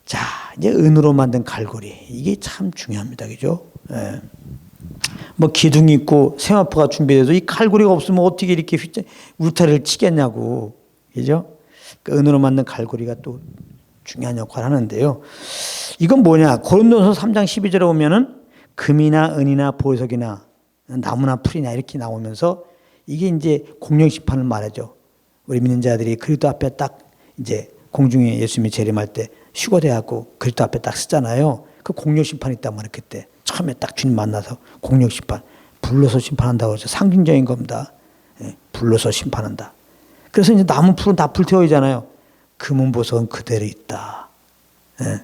자, 이제 은으로 만든 갈고리. 이게 참 중요합니다. 그죠? 예. 뭐 기둥이 있고 세마포가 준비돼도 이 갈고리가 없으면 어떻게 이렇게 울타리를 치겠냐고. 그죠? 그 은으로 만든 갈고리가 또 중요한 역할을 하는데요. 이건 뭐냐? 고린도서 3장 12절에 보면은 금이나 은이나 보석이나 나무나 풀이나 이렇게 나오면서 이게 이제 공영심판을 말하죠. 우리 믿는 자들이 그리스도 앞에 딱 이제 공중에 예수님이 재림할 때 휴거돼갖고 그리스도 앞에 딱 쓰잖아요. 그 공영심판이 있단 말이에요. 그때 처음에 딱 주님 만나서 공영심판 불러서 심판한다고 해서 상징적인 겁니다. 예, 불러서 심판한다. 그래서 이제 나무 풀은 다 불태워지잖아요. 금은 보석은 그대로 있다. 예.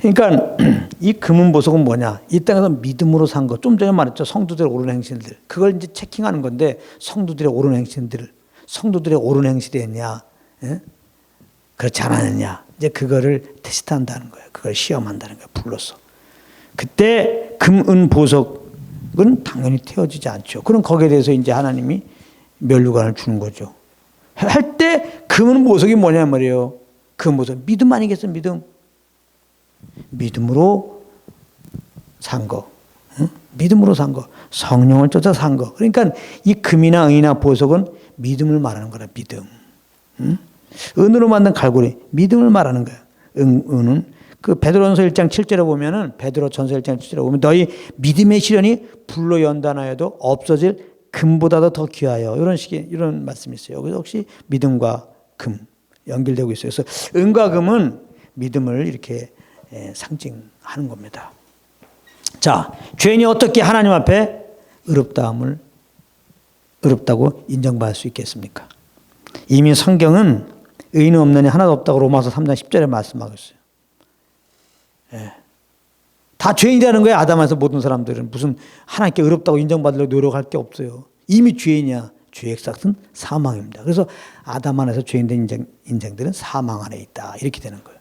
그러니까 이 금은 보석은 뭐냐? 이 땅에서 믿음으로 산 것. 좀 전에 말했죠. 성도들의 옳은 행실들. 그걸 이제 체킹하는 건데 성도들의 옳은 행실들을 성도들의 옳은 행실이 있냐? 예? 그렇지 않았느냐? 이제 그거를 테스트한다는 거예요. 그걸 시험한다는 거예요. 불러서. 그때 금, 은, 보석은 당연히 태워지지 않죠. 그럼 거기에 대해서 이제 하나님이 면류관을 주는 거죠. 할 때 금은 보석이 뭐냐 말이에요. 금 보석 믿음 아니겠어? 믿음. 믿음으로 산 거. 응? 믿음으로 산 거. 성령을 쫓아 산 거. 그러니까 이 금이나 은이나 보석은 믿음을 말하는 거라. 믿음. 응? 은으로 만든 갈고리. 믿음을 말하는 거야. 은은 그 베드로전서 1장 7절에 보면은 베드로전서 1장 7절에 보면 너희 믿음의 시련이 불로 연단하여도 없어질 금보다도 더 귀하여 이런 말씀이 있어요. 여기서 혹시 믿음과 금 연결되고 있어요. 그래서 은과 금은 믿음을 이렇게 상징하는 겁니다. 자, 죄인이 어떻게 하나님 앞에 의롭다고 인정받을 수 있겠습니까? 이미 성경은 의인은 없느니 하나도 없다고 로마서 3장 10절에 말씀하고 있어요. 예. 다 죄인이라는 거예요. 아담에서 모든 사람들은 무슨 하나님께 의롭다고 인정받으려고 노력할 게 없어요. 이미 죄인이야. 죄의 삭은 사망입니다. 그래서 아담 안에서 죄인된 인생들은 사망 안에 있다. 이렇게 되는 거예요.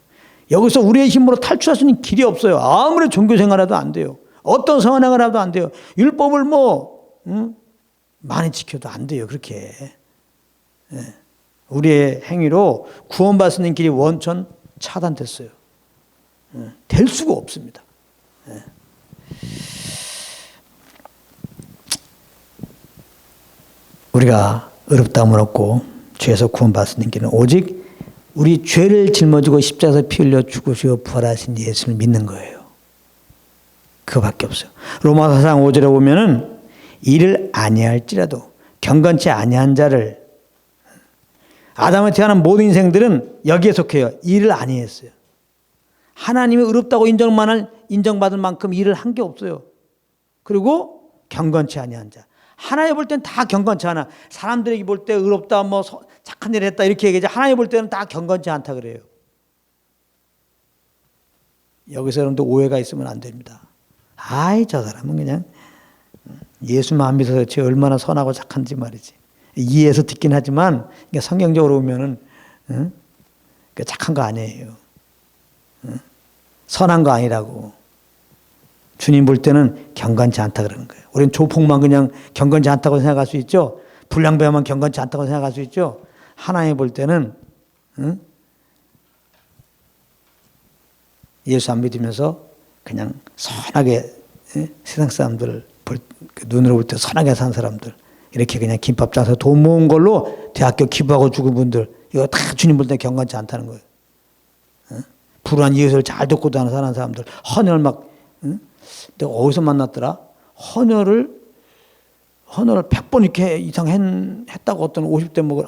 여기서 우리의 힘으로 탈출할 수 있는 길이 없어요. 아무리 종교 생활해도 안 돼요. 어떤 선행을 해도 안 돼요. 율법을 많이 지켜도 안 돼요. 그렇게. 예. 우리의 행위로 구원받을 수 있는 길이 원천 차단됐어요. 예. 될 수가 없습니다. 예. 우리가 의롭다함을 얻고 죄에서 구원받을 수 있는 길은 오직 우리 죄를 짊어지고 십자가에서 피 흘려 죽으시고 부활하신 예수를 믿는 거예요. 그거밖에 없어요. 로마서 4장 5절에 보면은 이를 아니할지라도 경건치 아니한 자를 아담에 태어난 모든 인생들은 여기에 속해요. 일을 아니했어요. 하나님이 의롭다고 인정받을 만큼 일을 한 게 없어요. 그리고 경건치 아니한 자. 하나님 볼 때는 다 경건치 않아. 사람들에게 볼 때 의롭다, 착한 일을 했다 이렇게 얘기하지. 하나님 볼 때는 다 경건치 않다 그래요. 여기서 여러분들 오해가 있으면 안 됩니다. 아이 저 사람은 그냥 예수만 안 믿어서 쟤 얼마나 선하고 착한지 말이지. 이해해서 듣긴 하지만 성경적으로 보면은 착한 거 아니에요. 선한 거 아니라고. 주님 볼 때는 경건치 않다 그러는 거예요. 우리는 조폭만 그냥 경건치 않다고 생각할 수 있죠. 불량배만 경건치 않다고 생각할 수 있죠. 하나님 볼 때는 예수 안 믿으면서 그냥 선하게 세상 사람들을 눈으로 볼 때 선하게 산 사람들 이렇게 그냥 김밥 짜서 돈 모은 걸로 대학교 기부하고 죽은 분들 이거 다 주님 볼 때 경건치 않다는 거예요. 불안한 예수를 잘 듣고 사는 사람들 헌혈 막 내가 어디서 만났더라? 헌혈을 100번 이렇게 이상 했다고 어떤 50대 먹을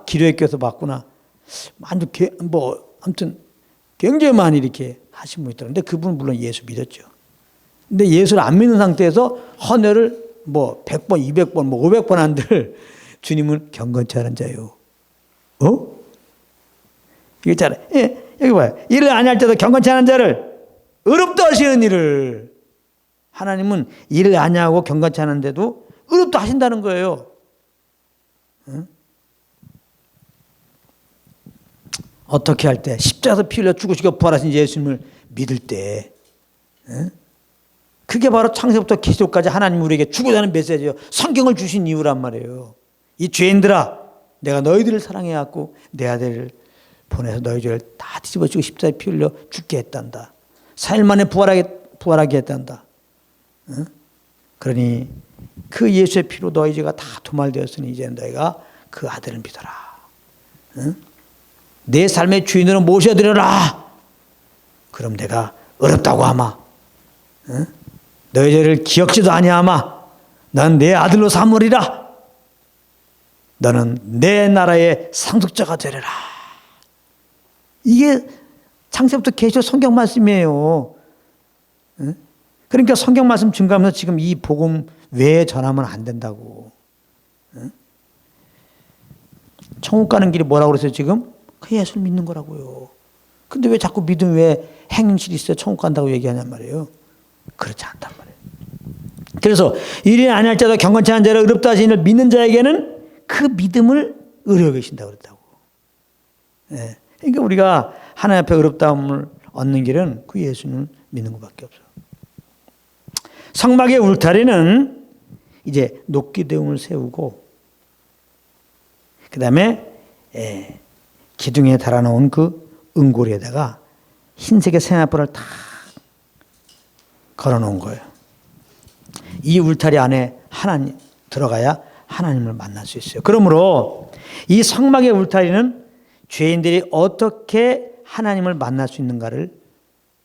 기도회 교에서 봤구나. 아주 아무튼 굉장히 많이 이렇게 하신 분이 있더라고요. 근데 그분은 물론 예수 믿었죠. 근데 예수를 안 믿는 상태에서 헌혈을 100번, 200번, 500번 한들 주님은 경건치 않은 자요. 이게 잘, 여기 봐요. 일을 안 할 때도 경건치 않은 자를 의롭다 하시는 일을 하나님은 일을 안 하고 경건치 않은데도 의롭다 하신다는 거예요. 어떻게 할 때? 십자가에서 피 흘려 죽으시고 부활하신 예수님을 믿을 때, 그게 바로 창세부터 계시록까지 하나님 우리에게 주고자 하는 메시지예요. 성경을 주신 이유란 말이에요. 이 죄인들아, 내가 너희들을 사랑해갖고 내 아들을 보내서 너희 죄를 다 뒤집어지고 십자가에 피 흘려 죽게 했단다. 4일 만에 부활하게 했단다. 그러니 그 예수의 피로 너희 죄가 다 도말되었으니 이제 너희가 그 아들을 믿어라. 내 삶의 주인으로 모셔드려라. 그럼 내가 어렵다고 하마. 너희 죄를 기억지도 아니하마. 난 내 아들로 삼으리라. 너는 내 나라의 상속자가 되리라. 이게 창세부터 계시록 성경 말씀이에요. 그러니까 성경 말씀 증거하면서 지금 이 복음 왜 전하면 안 된다고. 천국 가는 길이 뭐라고 그랬어요 지금? 그 예수를 믿는 거라고요. 근데 왜 자꾸 믿음 왜 행실이 있어요? 천국 간다고 얘기하냔 말이에요. 그렇지 않단 말이에요. 그래서 일이 아니할 자도 경건치 않은 자를 의롭다 하신 이를 믿는 자에게는 그 믿음을 의뢰하고 계신다고 그랬다고. 예. 그러니까 우리가 하나님 앞에 의롭다함을 얻는 길은 그 예수님을 믿는 것밖에 없어요. 성막의 울타리는 이제 녹기둥을 세우고 그 다음에 기둥에 달아놓은 그 은고리에다가 흰색의 세마포를 다 걸어놓은 거예요. 이 울타리 안에 하나님 들어가야 하나님을 만날 수 있어요. 그러므로 이 성막의 울타리는 죄인들이 어떻게 하나님을 만날 수 있는가를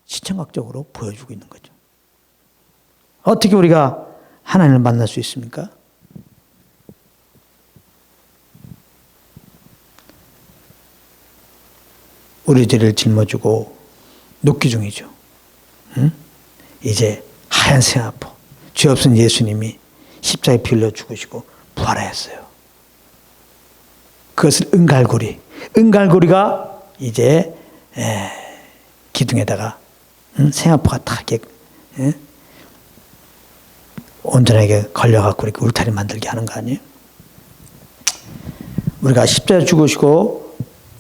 시청각적으로 보여주고 있는 거죠. 어떻게 우리가 하나님을 만날 수 있습니까? 우리 죄를 짊어지고 녹기 중이죠. 이제 하얀 세마포, 죄 없은 예수님이 십자가에 피 흘려 죽으시고 부활하였어요. 그것을 은갈고리가 이제 기둥에다가 세마포가 다 이렇게 온전하게 걸려갖고 이렇게 울타리 만들게 하는 거 아니에요? 우리가 십자가에 죽으시고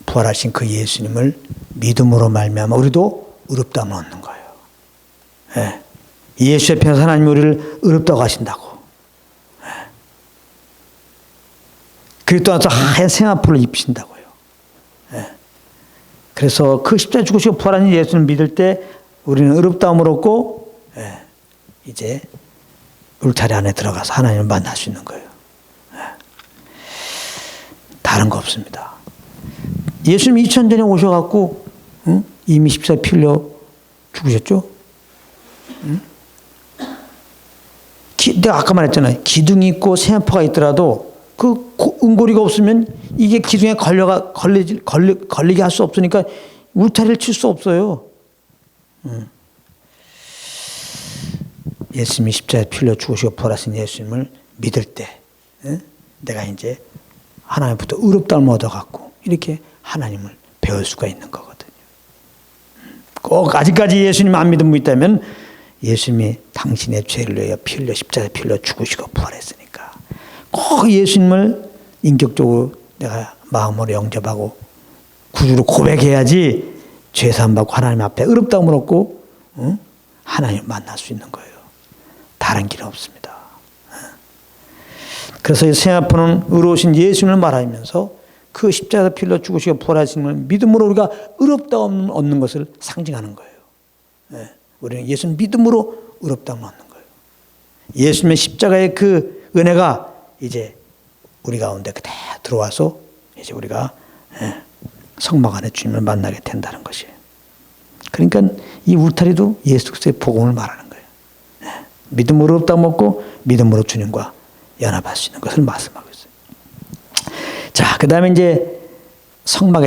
부활하신 그 예수님을 믿음으로 말미암아 우리도 의롭다함을 얻는 거예요. 예수의 피로 하나님이 우리를 의롭다고 하신다고. 그리고 또 하얀 세마포를 입히신다고요. 그래서 그 십자가에 죽으시고 부활하신 예수님을 믿을 때 우리는 의롭다함을 얻고 이제 울타리 안에 들어가서 하나님을 만날 수 있는 거예요. 다른 거 없습니다. 예수님 2000년 전에 오셔갖고 이미 십자가에 피 흘려 죽으셨죠? 내가 아까 말했잖아요. 기둥이 있고 세마포가 있더라도 그 은고리가 없으면 이게 기둥에 걸리게 할 수 없으니까 울타리를 칠 수 없어요. 예수님이 십자가에 피 흘려 죽으시고 부활하신 예수님을 믿을 때 내가 이제 하나님부터 의롭다함을 얻어갖고 이렇게 하나님을 배울 수가 있는 거거든요. 꼭 아직까지 예수님 안 믿은 분 있다면 예수님이 당신의 죄를 위하여 피 흘려 십자가에 피 흘려 죽으시고 부활했으니까 꼭 예수님을 인격적으로 내가 마음으로 영접하고 구주로 고백해야지 죄사함 받고 하나님 앞에 의롭다함을 얻고 하나님을 만날 수 있는 거예요. 다른 길은 없습니다. 그래서 이 세마포는 의로우신 예수님을 말하면서 그 십자가에서 피 흘려 죽으시고 부활하심을 믿음으로 우리가 의롭다함을 얻는 것을 상징하는 거예요. 우리는 예수님 믿음으로 의롭다함을 얻는 거예요. 예수님의 십자가의 그 은혜가 이제 우리 가운데 그대로 들어와서 이제 우리가 성막 안에 주님을 만나게 된다는 것이에요. 그러니까 이 울타리도 예수 그리스도의 복음을 말하는 거예요. 믿음으로 의롭다함을 얻고 믿음으로 주님과 연합할 수 있는 것을 말씀하고 있어요. 자, 그 다음에 이제 성막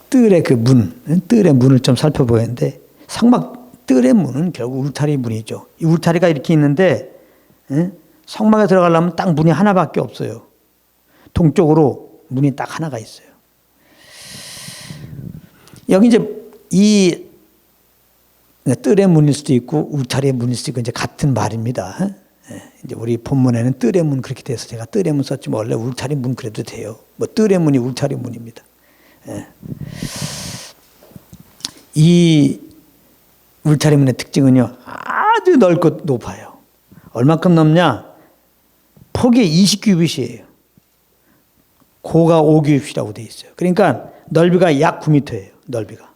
뜰의 그 뜰의 문을 좀 살펴보겠는데, 성막 뜰의 문은 결국 울타리 문이죠. 이 울타리가 이렇게 있는데, 성막에 들어가려면 딱 문이 하나밖에 없어요. 동쪽으로 문이 딱 하나가 있어요. 여기 이제 이 뜰의 문일 수도 있고 울타리의 문일 수도 있고 이제 같은 말입니다. 이제 우리 본문에는 뜰의 문 그렇게 돼서 제가 뜰의 문 썼지만 원래 울타리 문 그래도 돼요. 뭐 뜰의 문이 울타리 문입니다. 이 울타리 문의 특징은요, 아주 넓고 높아요. 얼마큼 넓냐? 폭이 20규빗이에요. 고가 5규빗이라고 되어 있어요. 그러니까 넓이가 약 9m예요. 넓이가.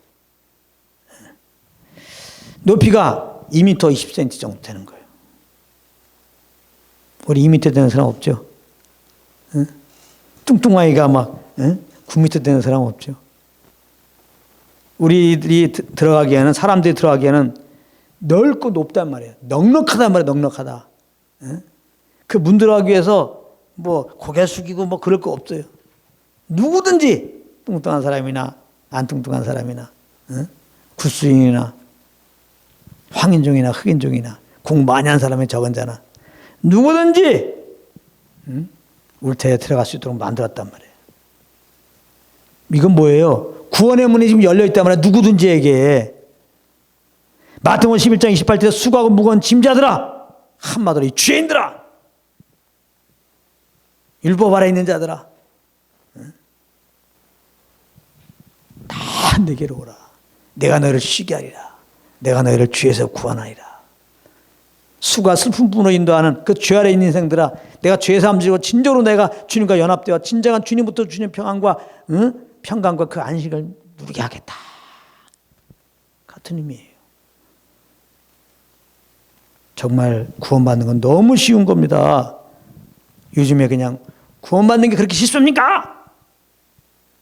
높이가 2m 20cm 정도 되는 거예요. 우리 2m 되는 사람 없죠? 응? 뚱뚱아이가 막 9m 되는 사람 없죠? 우리들이 들어가기에는, 사람들이 들어가기에는 넓고 높단 말이에요. 넉넉하단 말이에요. 넉넉하다. 응? 그 문 들어가기 위해서 뭐 고개 숙이고 뭐 그럴 거 없어요. 누구든지 뚱뚱한 사람이나 안 뚱뚱한 사람이나 구스인이나 황인종이나 흑인종이나 공부 많이 한 사람이 적은 자나 누구든지 울타리에 들어갈 수 있도록 만들었단 말이에요. 이건 뭐예요? 구원의 문이 지금 열려있단 말이에요. 누구든지에게. 마태복음 11장 28절에 수고하고 무거운 짐자들아, 한마디로 이 죄인들아, 율법 아래 있는 자들아, 다 내게로 오라. 내가 너희를 쉬게 하리라. 내가 너희를 죄에서 구원하리라. 수가 슬픈 분으로 인도하는 그 죄 아래 있는 인생들아, 내가 죄 사함지고 진정으로 내가 주님과 연합되어 진정한 주님부터 주님 평안과 평강과 그 안식을 누리게 하겠다. 같은 의미예요. 정말 구원받는 건 너무 쉬운 겁니다. 요즘에 그냥 구원받는 게 그렇게 쉽습니까?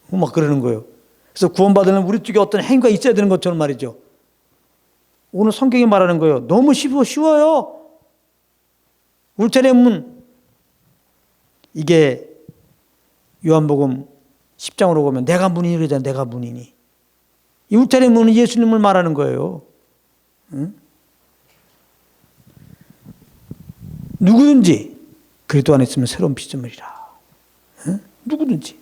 막 그러는 거예요. 그래서 구원받으려면 우리 쪽에 어떤 행위가 있어야 되는 것처럼 말이죠. 오늘 성경이 말하는 거예요. 너무 쉬워요. 울타리의 문. 이게 요한복음 10장으로 보면 내가 문이니 그러잖아요. 내가 문이니. 이 울타리의 문은 예수님을 말하는 거예요. 응? 누구든지 그리스도 안에 있으면 새로운 피조물이라. 응? 누구든지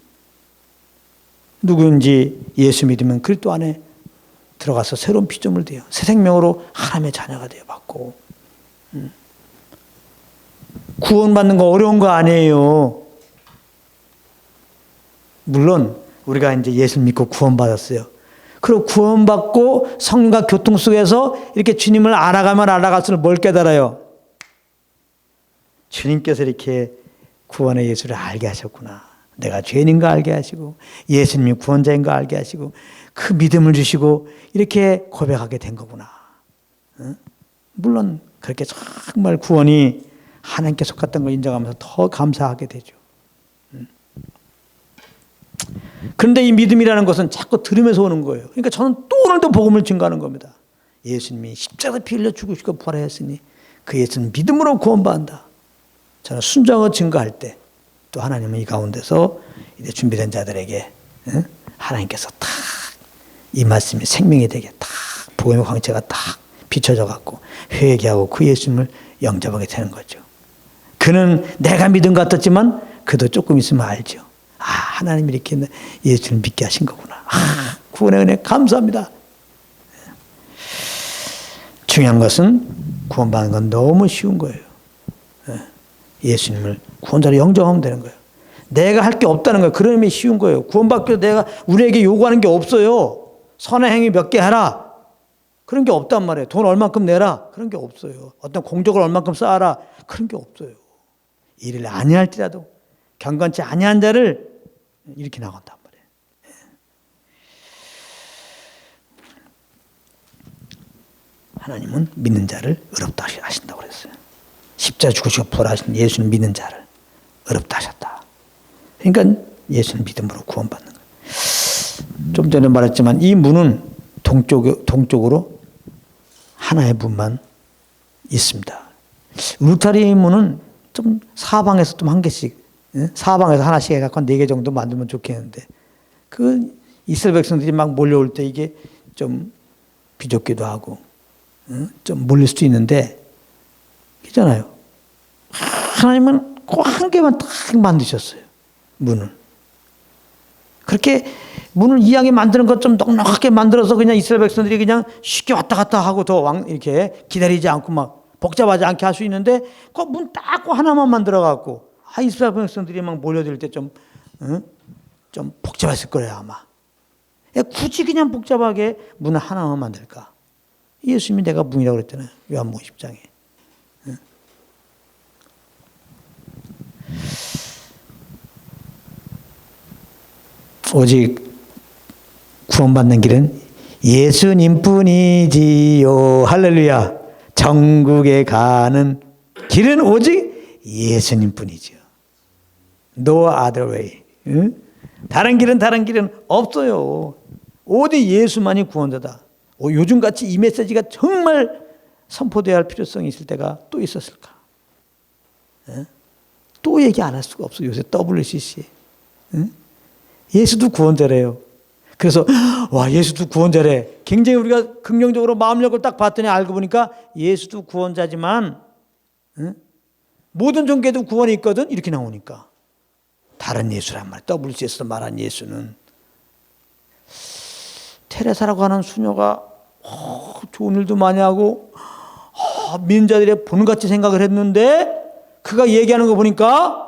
예수 믿으면 그리스도 안에 들어가서 새로운 피조물 돼요. 새 생명으로 하나님의 자녀가 되어 받고. 구원받는 거 어려운 거 아니에요. 물론 우리가 이제 예수 믿고 구원받았어요. 그리고 구원받고 성령과 교통 속에서 이렇게 주님을 알아가면 알아갈수록 뭘 깨달아요? 주님께서 이렇게 구원의 예수를 알게 하셨구나. 내가 죄인인 거 알게 하시고 예수님이 구원자인 거 알게 하시고 그 믿음을 주시고 이렇게 고백하게 된 거구나. 물론 그렇게 정말 구원이 하나님께 속았던 걸 인정하면서 더 감사하게 되죠. 그런데 이 믿음이라는 것은 자꾸 들으면서 오는 거예요. 그러니까 저는 또 오늘도 복음을 증거하는 겁니다. 예수님이 십자가 피 흘려 죽으시고 부활하였으니 그 예수는 믿음으로 구원받는다. 저는 순종을 증거할 때 또 하나님은 이 가운데서 이제 준비된 자들에게 하나님께서 딱 이 말씀이 생명이 되게 딱 복음의 광채가 딱 비춰져 갖고 회개하고 그 예수님을 영접하게 되는 거죠. 그는 내가 믿은 것 같았지만 그도 조금 있으면 알죠. 아, 하나님이 이렇게 예수를 믿게 하신 거구나. 아, 구원의 은혜 감사합니다. 중요한 것은 구원받는 건 너무 쉬운 거예요. 예수님을 구원자로 영접하면 되는 거예요. 내가 할 게 없다는 거예요. 그런 의미 쉬운 거예요. 구원받기 위해서 내가 우리에게 요구하는 게 없어요. 선의 행위 몇 개 하라. 그런 게 없단 말이에요. 돈 얼만큼 내라. 그런 게 없어요. 어떤 공적을 얼만큼 쌓아라. 그런 게 없어요. 일을 아니할지라도 경건치 아니한 자를 이렇게 나간단 말이에요. 하나님은 믿는 자를 의롭다 하신다고 그랬어요. 십자가 죽으시고 부활하신 예수는 믿는 자를 의롭다 하셨다. 그러니까 예수는 믿음으로 구원받는 거예요. 좀 전에 말했지만 이 문은 동쪽으로 하나의 문만 있습니다. 울타리의 문은 좀 사방에서 좀 한 개씩, 사방에서 하나씩 해갖고 4개 정도 만들면 좋겠는데, 그 이스라엘 백성들이 막 몰려올 때 이게 좀 비좁기도 하고, 좀 몰릴 수도 있는데, 있잖아요. 하나님은 꼭 한 개만 딱 만드셨어요. 문을. 그렇게 문을 이왕에 만드는 것 좀 넉넉하게 만들어서 그냥 이스라엘 백성들이 그냥 쉽게 왔다 갔다 하고 이렇게 기다리지 않고 막 복잡하지 않게 할 수 있는데 그 문 딱 하나만 만들어 갖고 이스라엘 백성들이 막 몰려들 때 좀 복잡했을 거예요 아마. 굳이 그냥 복잡하게 문 하나만 만들까? 예수님이 내가 문이라고 그랬잖아요. 요한복음 10장에. 오직 구원받는 길은 예수님뿐이지요. 할렐루야. 천국에 가는 길은 오직 예수님뿐이죠. No other way. 다른 길은 없어요. 오직 예수만이 구원자다. 요즘같이 이 메시지가 정말 선포되어야 할 필요성이 있을 때가 또 있었을까? 또 얘기 안 할 수가 없어. 요새 WCC. 예수도 구원자래요. 그래서 와, 예수도 구원자래. 굉장히 우리가 긍정적으로 마음력을 딱 봤더니 알고 보니까 예수도 구원자지만 모든 종교에도 구원이 있거든. 이렇게 나오니까 다른 예수란 말이야. WC에서 말한 예수는 테레사라고 하는 수녀가 좋은 일도 많이 하고 민자들의 본같이 생각을 했는데 그가 얘기하는 거 보니까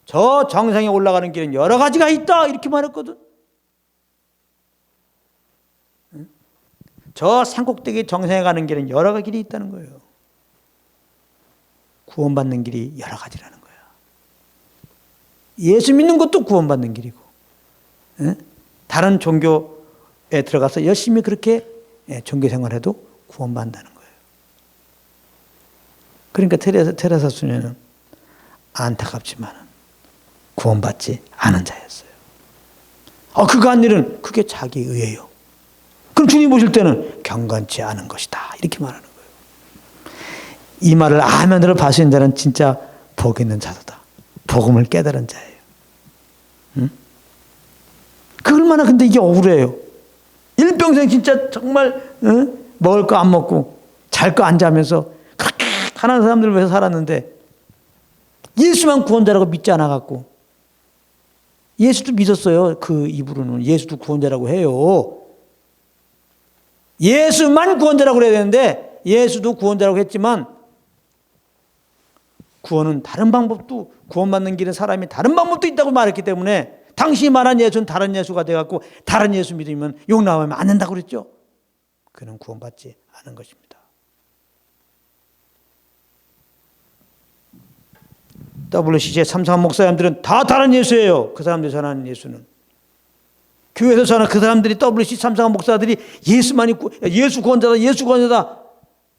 저 정상에 올라가는 길은 여러 가지가 있다 이렇게 말했거든. 저 산꼭대기 정상에 가는 길은 여러 가지 길이 있다는 거예요. 구원받는 길이 여러 가지라는 거야. 예수 믿는 것도 구원받는 길이고 다른 종교에 들어가서 열심히 그렇게 종교 생활해도 구원받는다는 거예요. 그러니까 테레사 수녀는 안타깝지만 구원받지 않은 자였어요. 그가 한 일은 그게 자기 의예요. 그럼 주님 보실 때는 경건치 않은 것이다 이렇게 말하는 거예요. 이 말을 아멘으로 봐주는 자는 진짜 복 있는 자도다. 복음을 깨달은 자예요. 그 얼마나 근데 이게 억울해요. 일평생 진짜 정말 먹을 거 안 먹고 잘 거 안 자면서 그렇게 가난한 사람들 위해서 살았는데 예수만 구원자라고 믿지 않아갖고 예수도 믿었어요. 그 입으로는 예수도 구원자라고 해요. 예수만 구원자라고 그래야 되는데 예수도 구원자라고 했지만 구원은 다른 방법도 구원받는 길은 사람이 다른 방법도 있다고 말했기 때문에 당신이 말한 예수는 다른 예수가 돼갖고 다른 예수 믿으면 용납하면 안 된다고 그랬죠. 그는 구원받지 않은 것입니다. WCC의 참상한 목사님들은 다 다른 예수예요. 그 사람들이 전하는 예수는. 교회에서 전하는 그 사람들이 WCC 참상한 목사들이 예수만이 예수 구원자다 예수 구원자다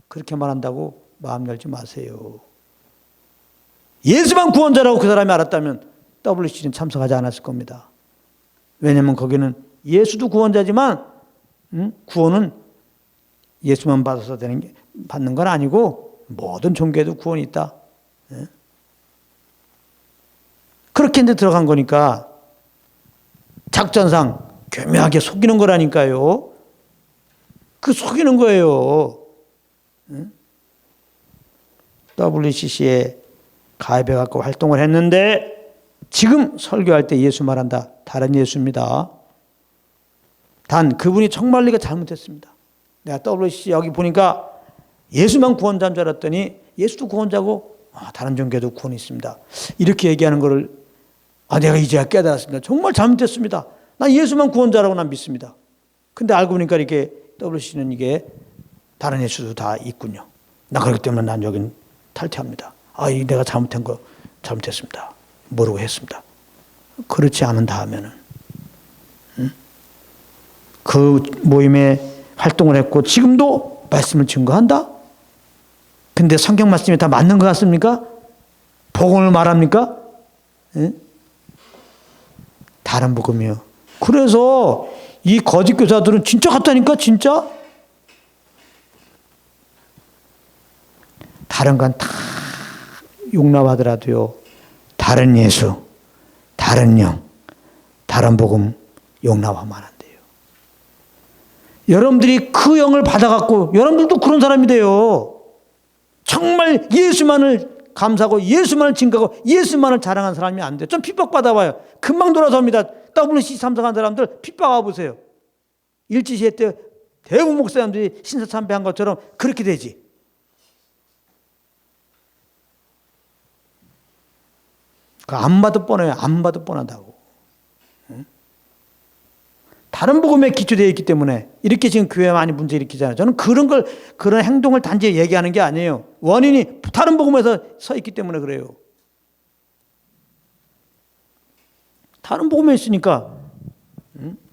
그렇게 말한다고 마음 열지 마세요. 예수만 구원자라고 그 사람이 알았다면 WCC는 참석하지 않았을 겁니다. 왜냐하면 거기는 예수도 구원자지만 구원은 예수만 받아서 받는 건 아니고 모든 종교에도 구원이 있다. 그렇게 이제 들어간 거니까 작전상 교묘하게 속이는 거라니까요. 그 속이는 거예요. WCC에 가입해 갖고 활동을 했는데 지금 설교할 때 예수 말한다. 다른 예수입니다. 단 그분이 정말리가 잘못했습니다. 내가 WCC 여기 보니까 예수만 구원자인 줄 알았더니 예수도 구원자고 다른 종교도 구원이 있습니다. 이렇게 얘기하는 거를 내가 이제야 깨달았습니다. 정말 잘못했습니다. 난 예수만 구원자라고 난 믿습니다. 근데 알고 보니까 이렇게 WCC는 이게 다른 예수도 다 있군요. 나 그렇기 때문에 난 여긴 탈퇴합니다. 내가 잘못한 거 잘못했습니다. 모르고 했습니다. 그렇지 않은다 하면은 그 모임에 활동을 했고 지금도 말씀을 증거한다? 근데 성경 말씀이 다 맞는 것 같습니까? 복음을 말합니까? 다른 복음이요. 그래서 이 거짓 교사들은 진짜 같다니까 진짜. 다른 건 다 용납하더라도요. 다른 예수, 다른 영, 다른 복음 용납하면 안 돼요. 여러분들이 그 영을 받아갖고 여러분들도 그런 사람이 돼요. 정말 예수만을 감사하고 예수만을 증거하고 예수만을 자랑한 사람이 안 돼요. 좀 핍박받아봐요. 금방 돌아섭니다. WCC 참석한 사람들 핍박해 보세요. 일제시대 때 대부분 목사님들이 신사참배한 것처럼 그렇게 되지. 안 봐도 뻔해요. 안 봐도 뻔하다고. 다른 복음에 기초되어 있기 때문에 이렇게 지금 교회 많이 문제 일으키잖아요. 저는 그런 행동을 단지 얘기하는 게 아니에요. 원인이 다른 복음에서 서 있기 때문에 그래요. 다른 복음에 있으니까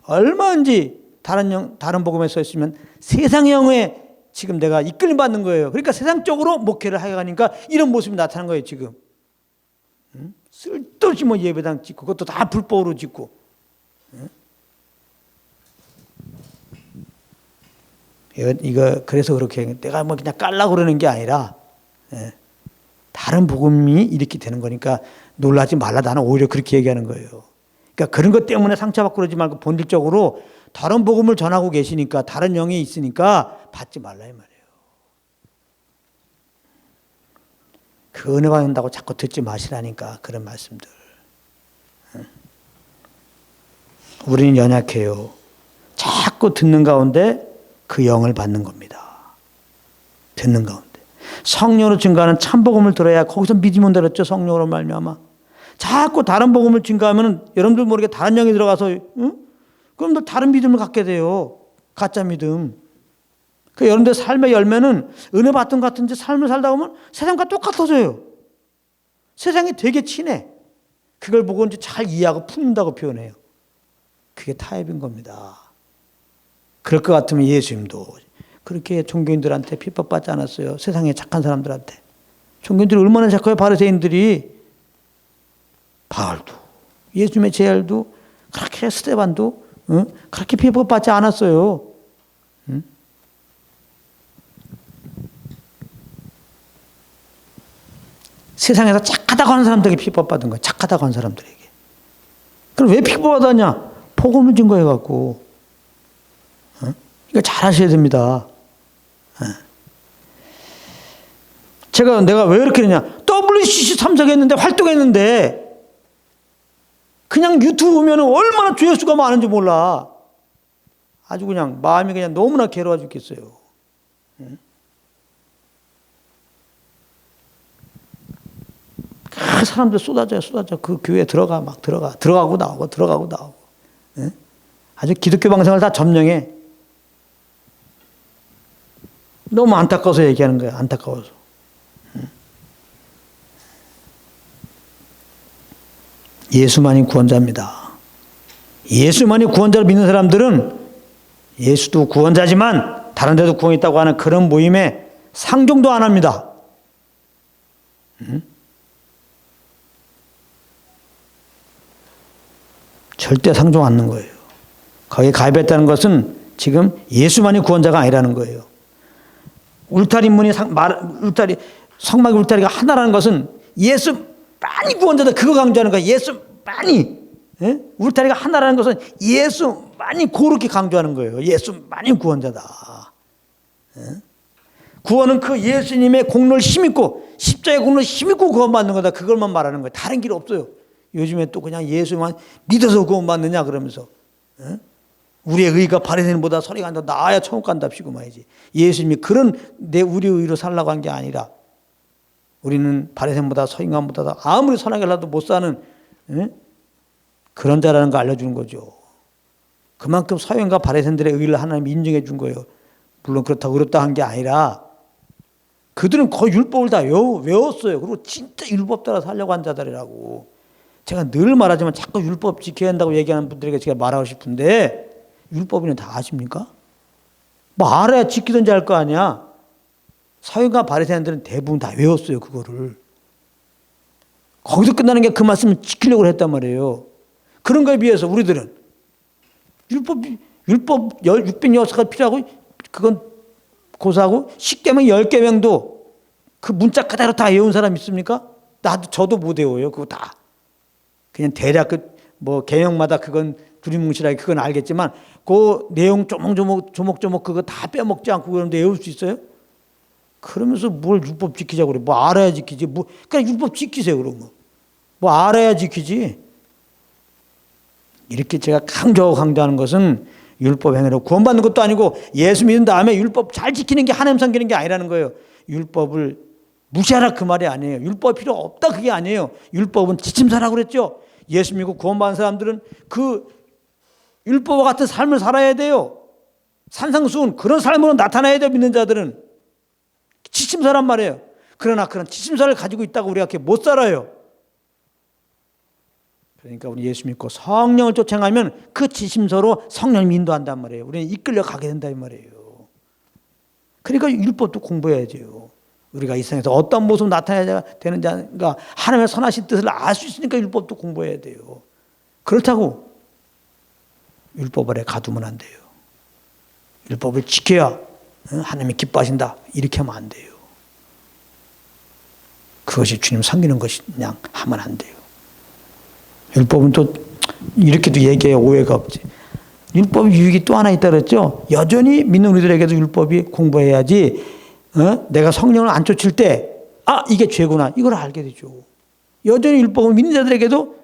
얼마인지 다른 복음에 서 있으면 세상 영에 지금 내가 이끌림 받는 거예요. 그러니까 세상적으로 목회를 해가니까 이런 모습이 나타난 거예요, 지금. 쓸데없이 뭐 예배당 짓고 그것도 다 불법으로 짓고. 이거 그래서 그렇게 내가 뭐 그냥 깔라고 그러는 게 아니라 다른 복음이 이렇게 되는 거니까 놀라지 말라. 나는 오히려 그렇게 얘기하는 거예요. 그러니까 그런 것 때문에 상처받고 그러지 말고 본질적으로 다른 복음을 전하고 계시니까 다른 영이 있으니까 받지 말라 이 말이에요. 그 은혜 받는다고 자꾸 듣지 마시라니까 그런 말씀들. 우리는 연약해요. 자꾸 듣는 가운데 그 영을 받는 겁니다. 듣는 가운데. 성령으로 증거하는 참 복음을 들어야 거기서 믿음이 온다 그랬죠. 성령으로 말미암아. 자꾸 다른 복음을 증거하면 여러분들 모르게 다른 영이 들어가서 그럼 또 다른 믿음을 갖게 돼요. 가짜 믿음. 그 여러분들 삶의 열매는 은혜 받던 것 같은데 삶을 살다 보면 세상과 똑같아져요. 세상이 되게 친해. 그걸 보고 이제 잘 이해하고 품는다고 표현해요. 그게 타협인 겁니다. 그럴 것 같으면 예수님도 그렇게 종교인들한테 핍박받지 않았어요. 세상에 착한 사람들한테. 종교인들이 얼마나 착해요. 바리새인들이. 바울도 예수님의 제알도 그렇게 스데반도 그렇게 핍박받지 않았어요. 세상에서 착하다고 하는 사람들에게 핍박받은 거예요. 착하다고 하는 사람들에게. 그럼 왜 핍박받았냐? 복음을 증거해갖고. 이거 잘 하셔야 됩니다. 내가 왜 이렇게 했냐? WCC 참석했는데, 활동했는데, 그냥 유튜브 보면 얼마나 조회수가 많은지 몰라. 아주 그냥 마음이 그냥 너무나 괴로워 죽겠어요. 그 사람들 쏟아져. 그 교회에 들어가고 나오고. 아주 기독교 방송을 다 점령해. 너무 안타까워서 얘기하는 거예요. 안타까워서. 예수만이 구원자입니다. 예수만이 구원자를 믿는 사람들은 예수도 구원자지만 다른 데도 구원이 있다고 하는 그런 모임에 상종도 안 합니다. 절대 상종 않는 거예요. 거기에 가입했다는 것은 지금 예수만이 구원자가 아니라는 거예요. 성막의 울타리가 하나라는 것은 예수만이 구원자다. 그거 강조하는 거예요. 예수만이. 울타리가 하나라는 것은 예수만이 그렇게 강조하는 거예요. 예수만이 구원자다. 구원은 그 예수님의 공로를 힘입고 십자가의 공로를 힘입고 구원받는 거다. 그걸만 말하는 거예요. 다른 길 없어요. 요즘에 또 그냥 예수만 믿어서 구원받느냐 그러면서 우리의 의가 바리새인보다 선이 간다. 나아야 천국 간답시고 말이지. 예수님이 그런 우리의 의로 살라고 한 게 아니라 우리는 바리새인보다 서인간보다 아무리 선하게 살아도 못 사는 그런 자라는 걸 알려주는 거죠. 그만큼 서인과 바리새인들의 의를 하나님 인정해 준 거예요. 물론 그렇다고 어렵다 한 게 아니라 그들은 거의 율법을 다 외웠어요. 그리고 진짜 율법 따라 살려고 한 자들이라고. 제가 늘 말하지만 자꾸 율법 지켜야 한다고 얘기하는 분들에게 제가 말하고 싶은데 율법이는 다 아십니까? 뭐 알아야 지키든지 할 거 아니야. 서인과 바리새인들은 대부분 다 외웠어요. 그거를. 거기서 끝나는 게 그 말씀을 지키려고 했단 말이에요. 그런 거에 비해서 우리들은 율법 606가지가 필요하고 그건 고사하고 10계명 10계명도 그 문자 그대로 다 외운 사람 있습니까? 저도 못 외워요. 그거 다. 그냥 대략 계명마다 그건 두리뭉실하게 그건 알겠지만 그 내용 조목조목 그거 다 빼먹지 않고 그런데 외울 수 있어요? 그러면서 뭘 율법 지키자고 그래. 뭐 알아야 지키지. 그냥 율법 지키세요, 그러면. 뭐 알아야 지키지. 이렇게 제가 강조하는 것은 율법 행위로 구원받는 것도 아니고 예수 믿은 다음에 율법 잘 지키는 게 하나님 섬기는 게 아니라는 거예요. 율법을 무시하라 그 말이 아니에요. 율법 필요 없다 그게 아니에요. 율법은 지침사라고 그랬죠. 예수 믿고 구원받은 사람들은 그 율법과 같은 삶을 살아야 돼요. 산상수훈 그런 삶으로 나타나야 돼요. 믿는 자들은. 지침서란 말이에요. 그러나 그런 지침서를 가지고 있다고 우리가 그렇게 못 살아요. 그러니까 우리 예수 믿고 성령을 쫓아가면 그 지침서로 성령이 인도한단 말이에요. 우리는 이끌려 가게 된단 말이에요. 그러니까 율법도 공부해야 돼요. 우리가 이 세상에서 어떤 모습으로 나타나야 되는지가 하나님의 선하신 뜻을 알 수 있으니까 율법도 공부해야 돼요. 그렇다고 율법 아래 가두면 안 돼요. 율법을 지켜야 하나님이 기뻐하신다. 이렇게 하면 안 돼요. 그것이 주님 섬기는 것이 그냥 하면 안 돼요. 율법은 또 이렇게도 얘기해 오해가 없지. 율법 유익이 또 하나 있다 그랬죠. 여전히 믿는 우리들에게도 율법이 공부해야지 내가 성령을 안 쫓을 때 이게 죄구나 이걸 알게 되죠. 여전히 율법은 믿는 자들에게도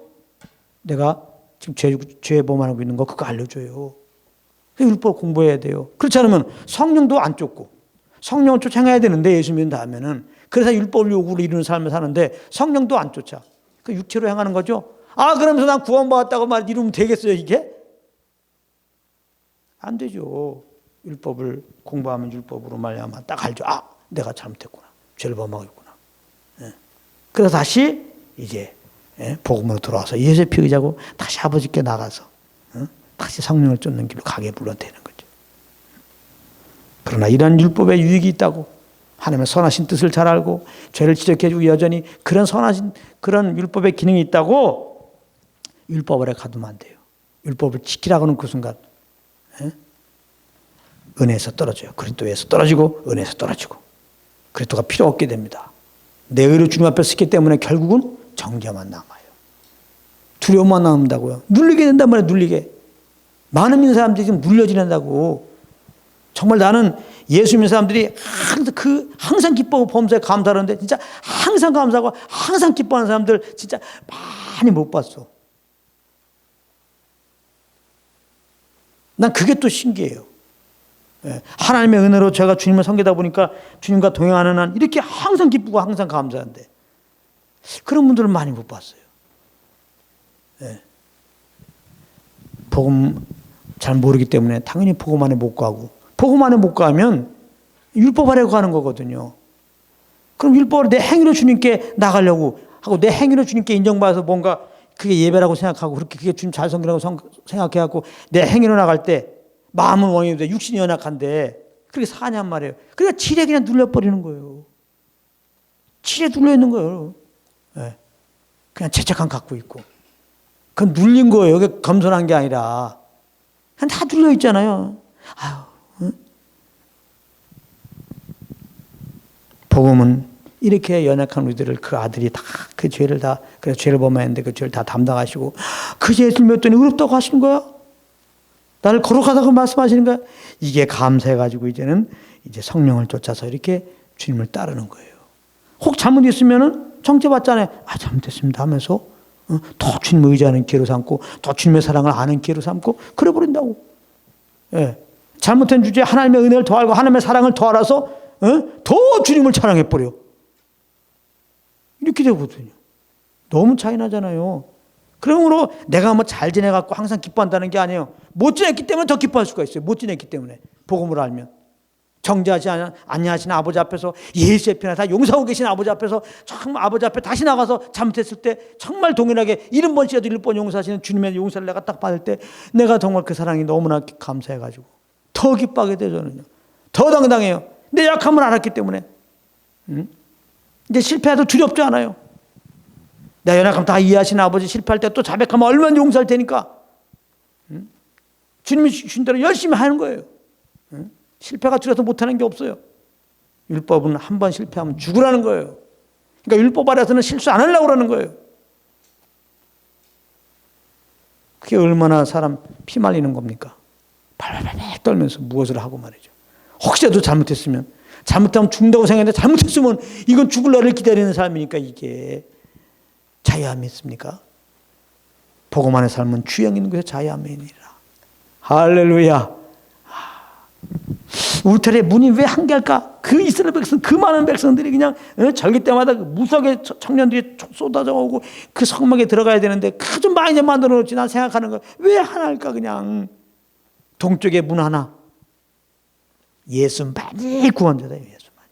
내가 지금 죄 범하고 있는 거 그거 알려줘요. 율법 공부해야 돼요. 그렇지 않으면 성령도 안 쫓고 성령을 쫓아가야 되는데 예수 믿는 다음에는 그래서 율법 요구를 이루는 삶을 사는데 성령도 안 쫓아. 그 육체로 행하는 거죠. 그러면서 난 구원받았다고 말 이루면 되겠어요 이게? 안 되죠. 율법을 공부하면 율법으로 말미암아 딱 알죠. 내가 잘못했구나. 죄를 범하고 있구나. 그래서 다시 이제 복음으로 돌아와서 예수의 피 의지하고 다시 아버지께 나가서 다시 성령을 쫓는 길로 가게 불러대는 거죠. 그러나 이런 율법에 유익이 있다고 하나님의 선하신 뜻을 잘 알고 죄를 지적해주고 여전히 그런 선하신 그런 율법의 기능이 있다고 율법 아래 가두면 안 돼요. 율법을 지키라고 하는 그 순간 은혜에서 떨어져요. 그리스도에서 떨어지고 은혜에서 떨어지고 그리스도가 필요 없게 됩니다. 내 의로 주님 앞에 서기 때문에 결국은 정죄만 남아요. 두려움만 남는다고요. 눌리게 된단 말이에요. 눌리게. 많은 믿는 사람들이 지금 눌려 지낸다고. 정말 나는 예수 믿는 사람들이 항상 기뻐하고 범사에 감사하는데 진짜 항상 감사하고 항상 기뻐하는 사람들 진짜 많이 못 봤어. 난 그게 또 신기해요. 하나님의 은혜로 제가 주님을 섬기다 보니까 주님과 동행하는 한 이렇게 항상 기쁘고 항상 감사한데 그런 분들은 많이 못 봤어요. 복음 잘 모르기 때문에 당연히 복음 안에 못 가고 복음 안에 못 가면 율법 아래로 가는 거거든요. 그럼 율법으로 내 행위로 주님께 나가려고 하고 내 행위로 주님께 인정받아서 뭔가 그게 예배라고 생각하고 그렇게 그게 주님 잘 섬기라고 생각해갖고 내 행위로 나갈 때 마음은 원인인데 육신이 연약한데 그렇게 사냔 말이에요. 그러니까 질에 그냥 눌려버리는 거예요. 질에 눌려있는 거예요. 그냥 죄책감 갖고 있고. 그건 눌린 거예요. 그게 겸손한 게 아니라. 그냥 다 눌려있잖아요. 복음은 이렇게 연약한 우리들을 그 아들이 다 그 죄를 다 그래서 죄를 범했는데 그 죄를 다 담당하시고 그 죄를 들렸더니 의롭다고 하시는 거야. 나를 거룩하다고 말씀하시는 거야. 이게 감사해가지고 이제는 이제 성령을 쫓아서 이렇게 주님을 따르는 거예요. 혹 잘못했으면은 정죄받잖아요. 잘못했습니다 하면서 더 주님을 의지하는 기회로 삼고 더 주님의 사랑을 아는 기회로 삼고 그래 버린다고. 잘못한 주제에 하나님의 은혜를 더 알고 하나님의 사랑을 더 알아서 더 주님을 찬양해 버려. 이렇게 되거든요. 너무 차이 나잖아요. 그러므로 내가 뭐 잘 지내갖고 항상 기뻐한다는 게 아니에요. 못 지냈기 때문에 더 기뻐할 수가 있어요. 못 지냈기 때문에. 복음을 알면. 정죄하지 아니하시는 아버지 앞에서 예수의 피나 다 용서하고 계신 아버지 앞에서 정말 아버지 앞에 다시 나가서 잘못했을 때 정말 동일하게 70번씩이라도 1번 용서하시는 주님의 용서를 내가 딱 받을 때 내가 정말 그 사랑이 너무나 감사해가지고 더 기뻐하게 돼요. 저는요. 더 당당해요. 내 약함을 알았기 때문에. 이제 실패해도 두렵지 않아요. 내 연약함 다 이해하시는 아버지 실패할 때 또 자백하면 얼마나 용서할 테니까. 주님이 주신 대로 열심히 하는 거예요. 실패가 두려워서 못하는 게 없어요. 율법은 한 번 실패하면 죽으라는 거예요. 그러니까 율법 아래서는 실수 안 하려고 그러는 거예요. 그게 얼마나 사람 피 말리는 겁니까? 발발발 떨면서 무엇을 하고 말이죠. 혹시라도 잘못했으면 잘못하면 죽는다고 생각했는데 잘못했으면 이건 죽을 날을 기다리는 삶이니까 이게 자유함이 있습니까? 복음 안의 삶은 주형 있는 것에 자유함이 있느니라. 할렐루야. 울타리의 문이 왜 한 개일까? 그 이스라엘 백성, 그 많은 백성들이 그냥 절기 때마다 무수하게 청년들이 쏟아져 오고 그 성막에 들어가야 되는데 그 좀 많이 좀 만들어 놓지. 난 생각하는 거야. 왜 하나일까? 그냥 동쪽에 문 하나. 예수만이 구원자다. 예수만이.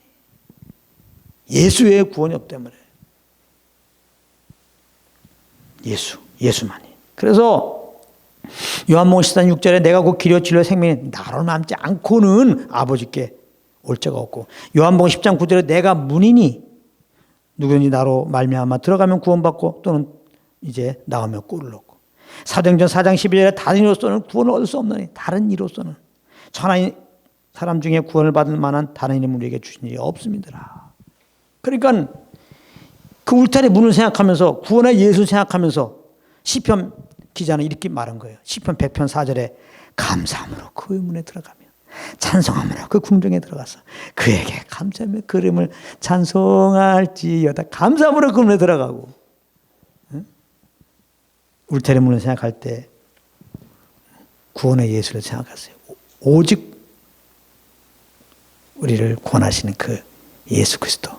예수 외에 구원이 없단 말이에요. 예수만이. 그래서 요한복음 14장 6절에 내가 곧 길이요 진리요 생명이 나로 남지 않고는 아버지께 올 자가 없고, 요한복음 10장 9절에 내가 문이니 누구든지 나로 말미암아 들어가면 구원받고 또는 이제 나오면 꼴을 얻고, 사도행전 4장 12절에 다른 이로서는 구원을 얻을 수 없나니 다른 이로서는 천하의 사람 중에 구원을 받을 만한 다른 이름을 우리에게 주신 일이 없습니다. 그러니까 그 울타리 문을 생각하면서 구원의 예수 생각하면서 시편 기자는 이렇게 말한 거예요. 시편 100편 4절에 감사함으로 그 문에 들어가며 찬송함으로 그 궁정에 들어가서 그에게 감사하며 그 이름을 찬송할지어다. 감사함으로 그 문에 들어가고, 울타리 문을 생각할 때 구원의 예수를 생각하세요. 오직 우리를 구원하시는 그 예수 그리스도.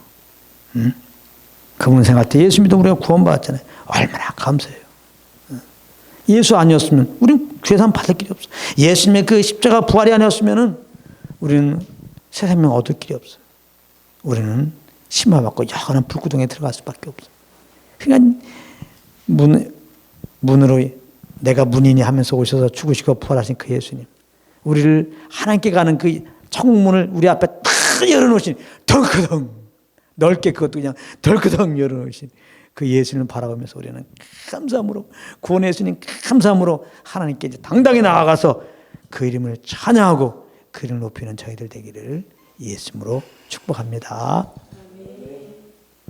그분 생각할 때 예수 믿어 우리가 구원받았잖아요. 얼마나 감사해요. 예수 아니었으면 우리는 죄산 받을 길이 없어요. 예수님의 그 십자가 부활이 아니었으면 우리는 새 생명 얻을 길이 없어요. 우리는 심화받고 영원한 불구덩이에 들어갈 수밖에 없어요. 그러니까 문으로 내가 문이니 하면서 오셔서 죽으시고 부활하신 그 예수님, 우리를 하나님께 가는 그 천국문을 우리 앞에 탁 열어놓으신, 덜크덩 넓게 그것도 그냥 덜크덩 열어놓으신 그 예수님을 바라보면서 우리는 감사함으로, 구원의 예수님 감사함으로 하나님께 이제 당당히 나아가서 그 이름을 찬양하고 그 이름을 높이는 저희들 되기를 예수님으로 축복합니다.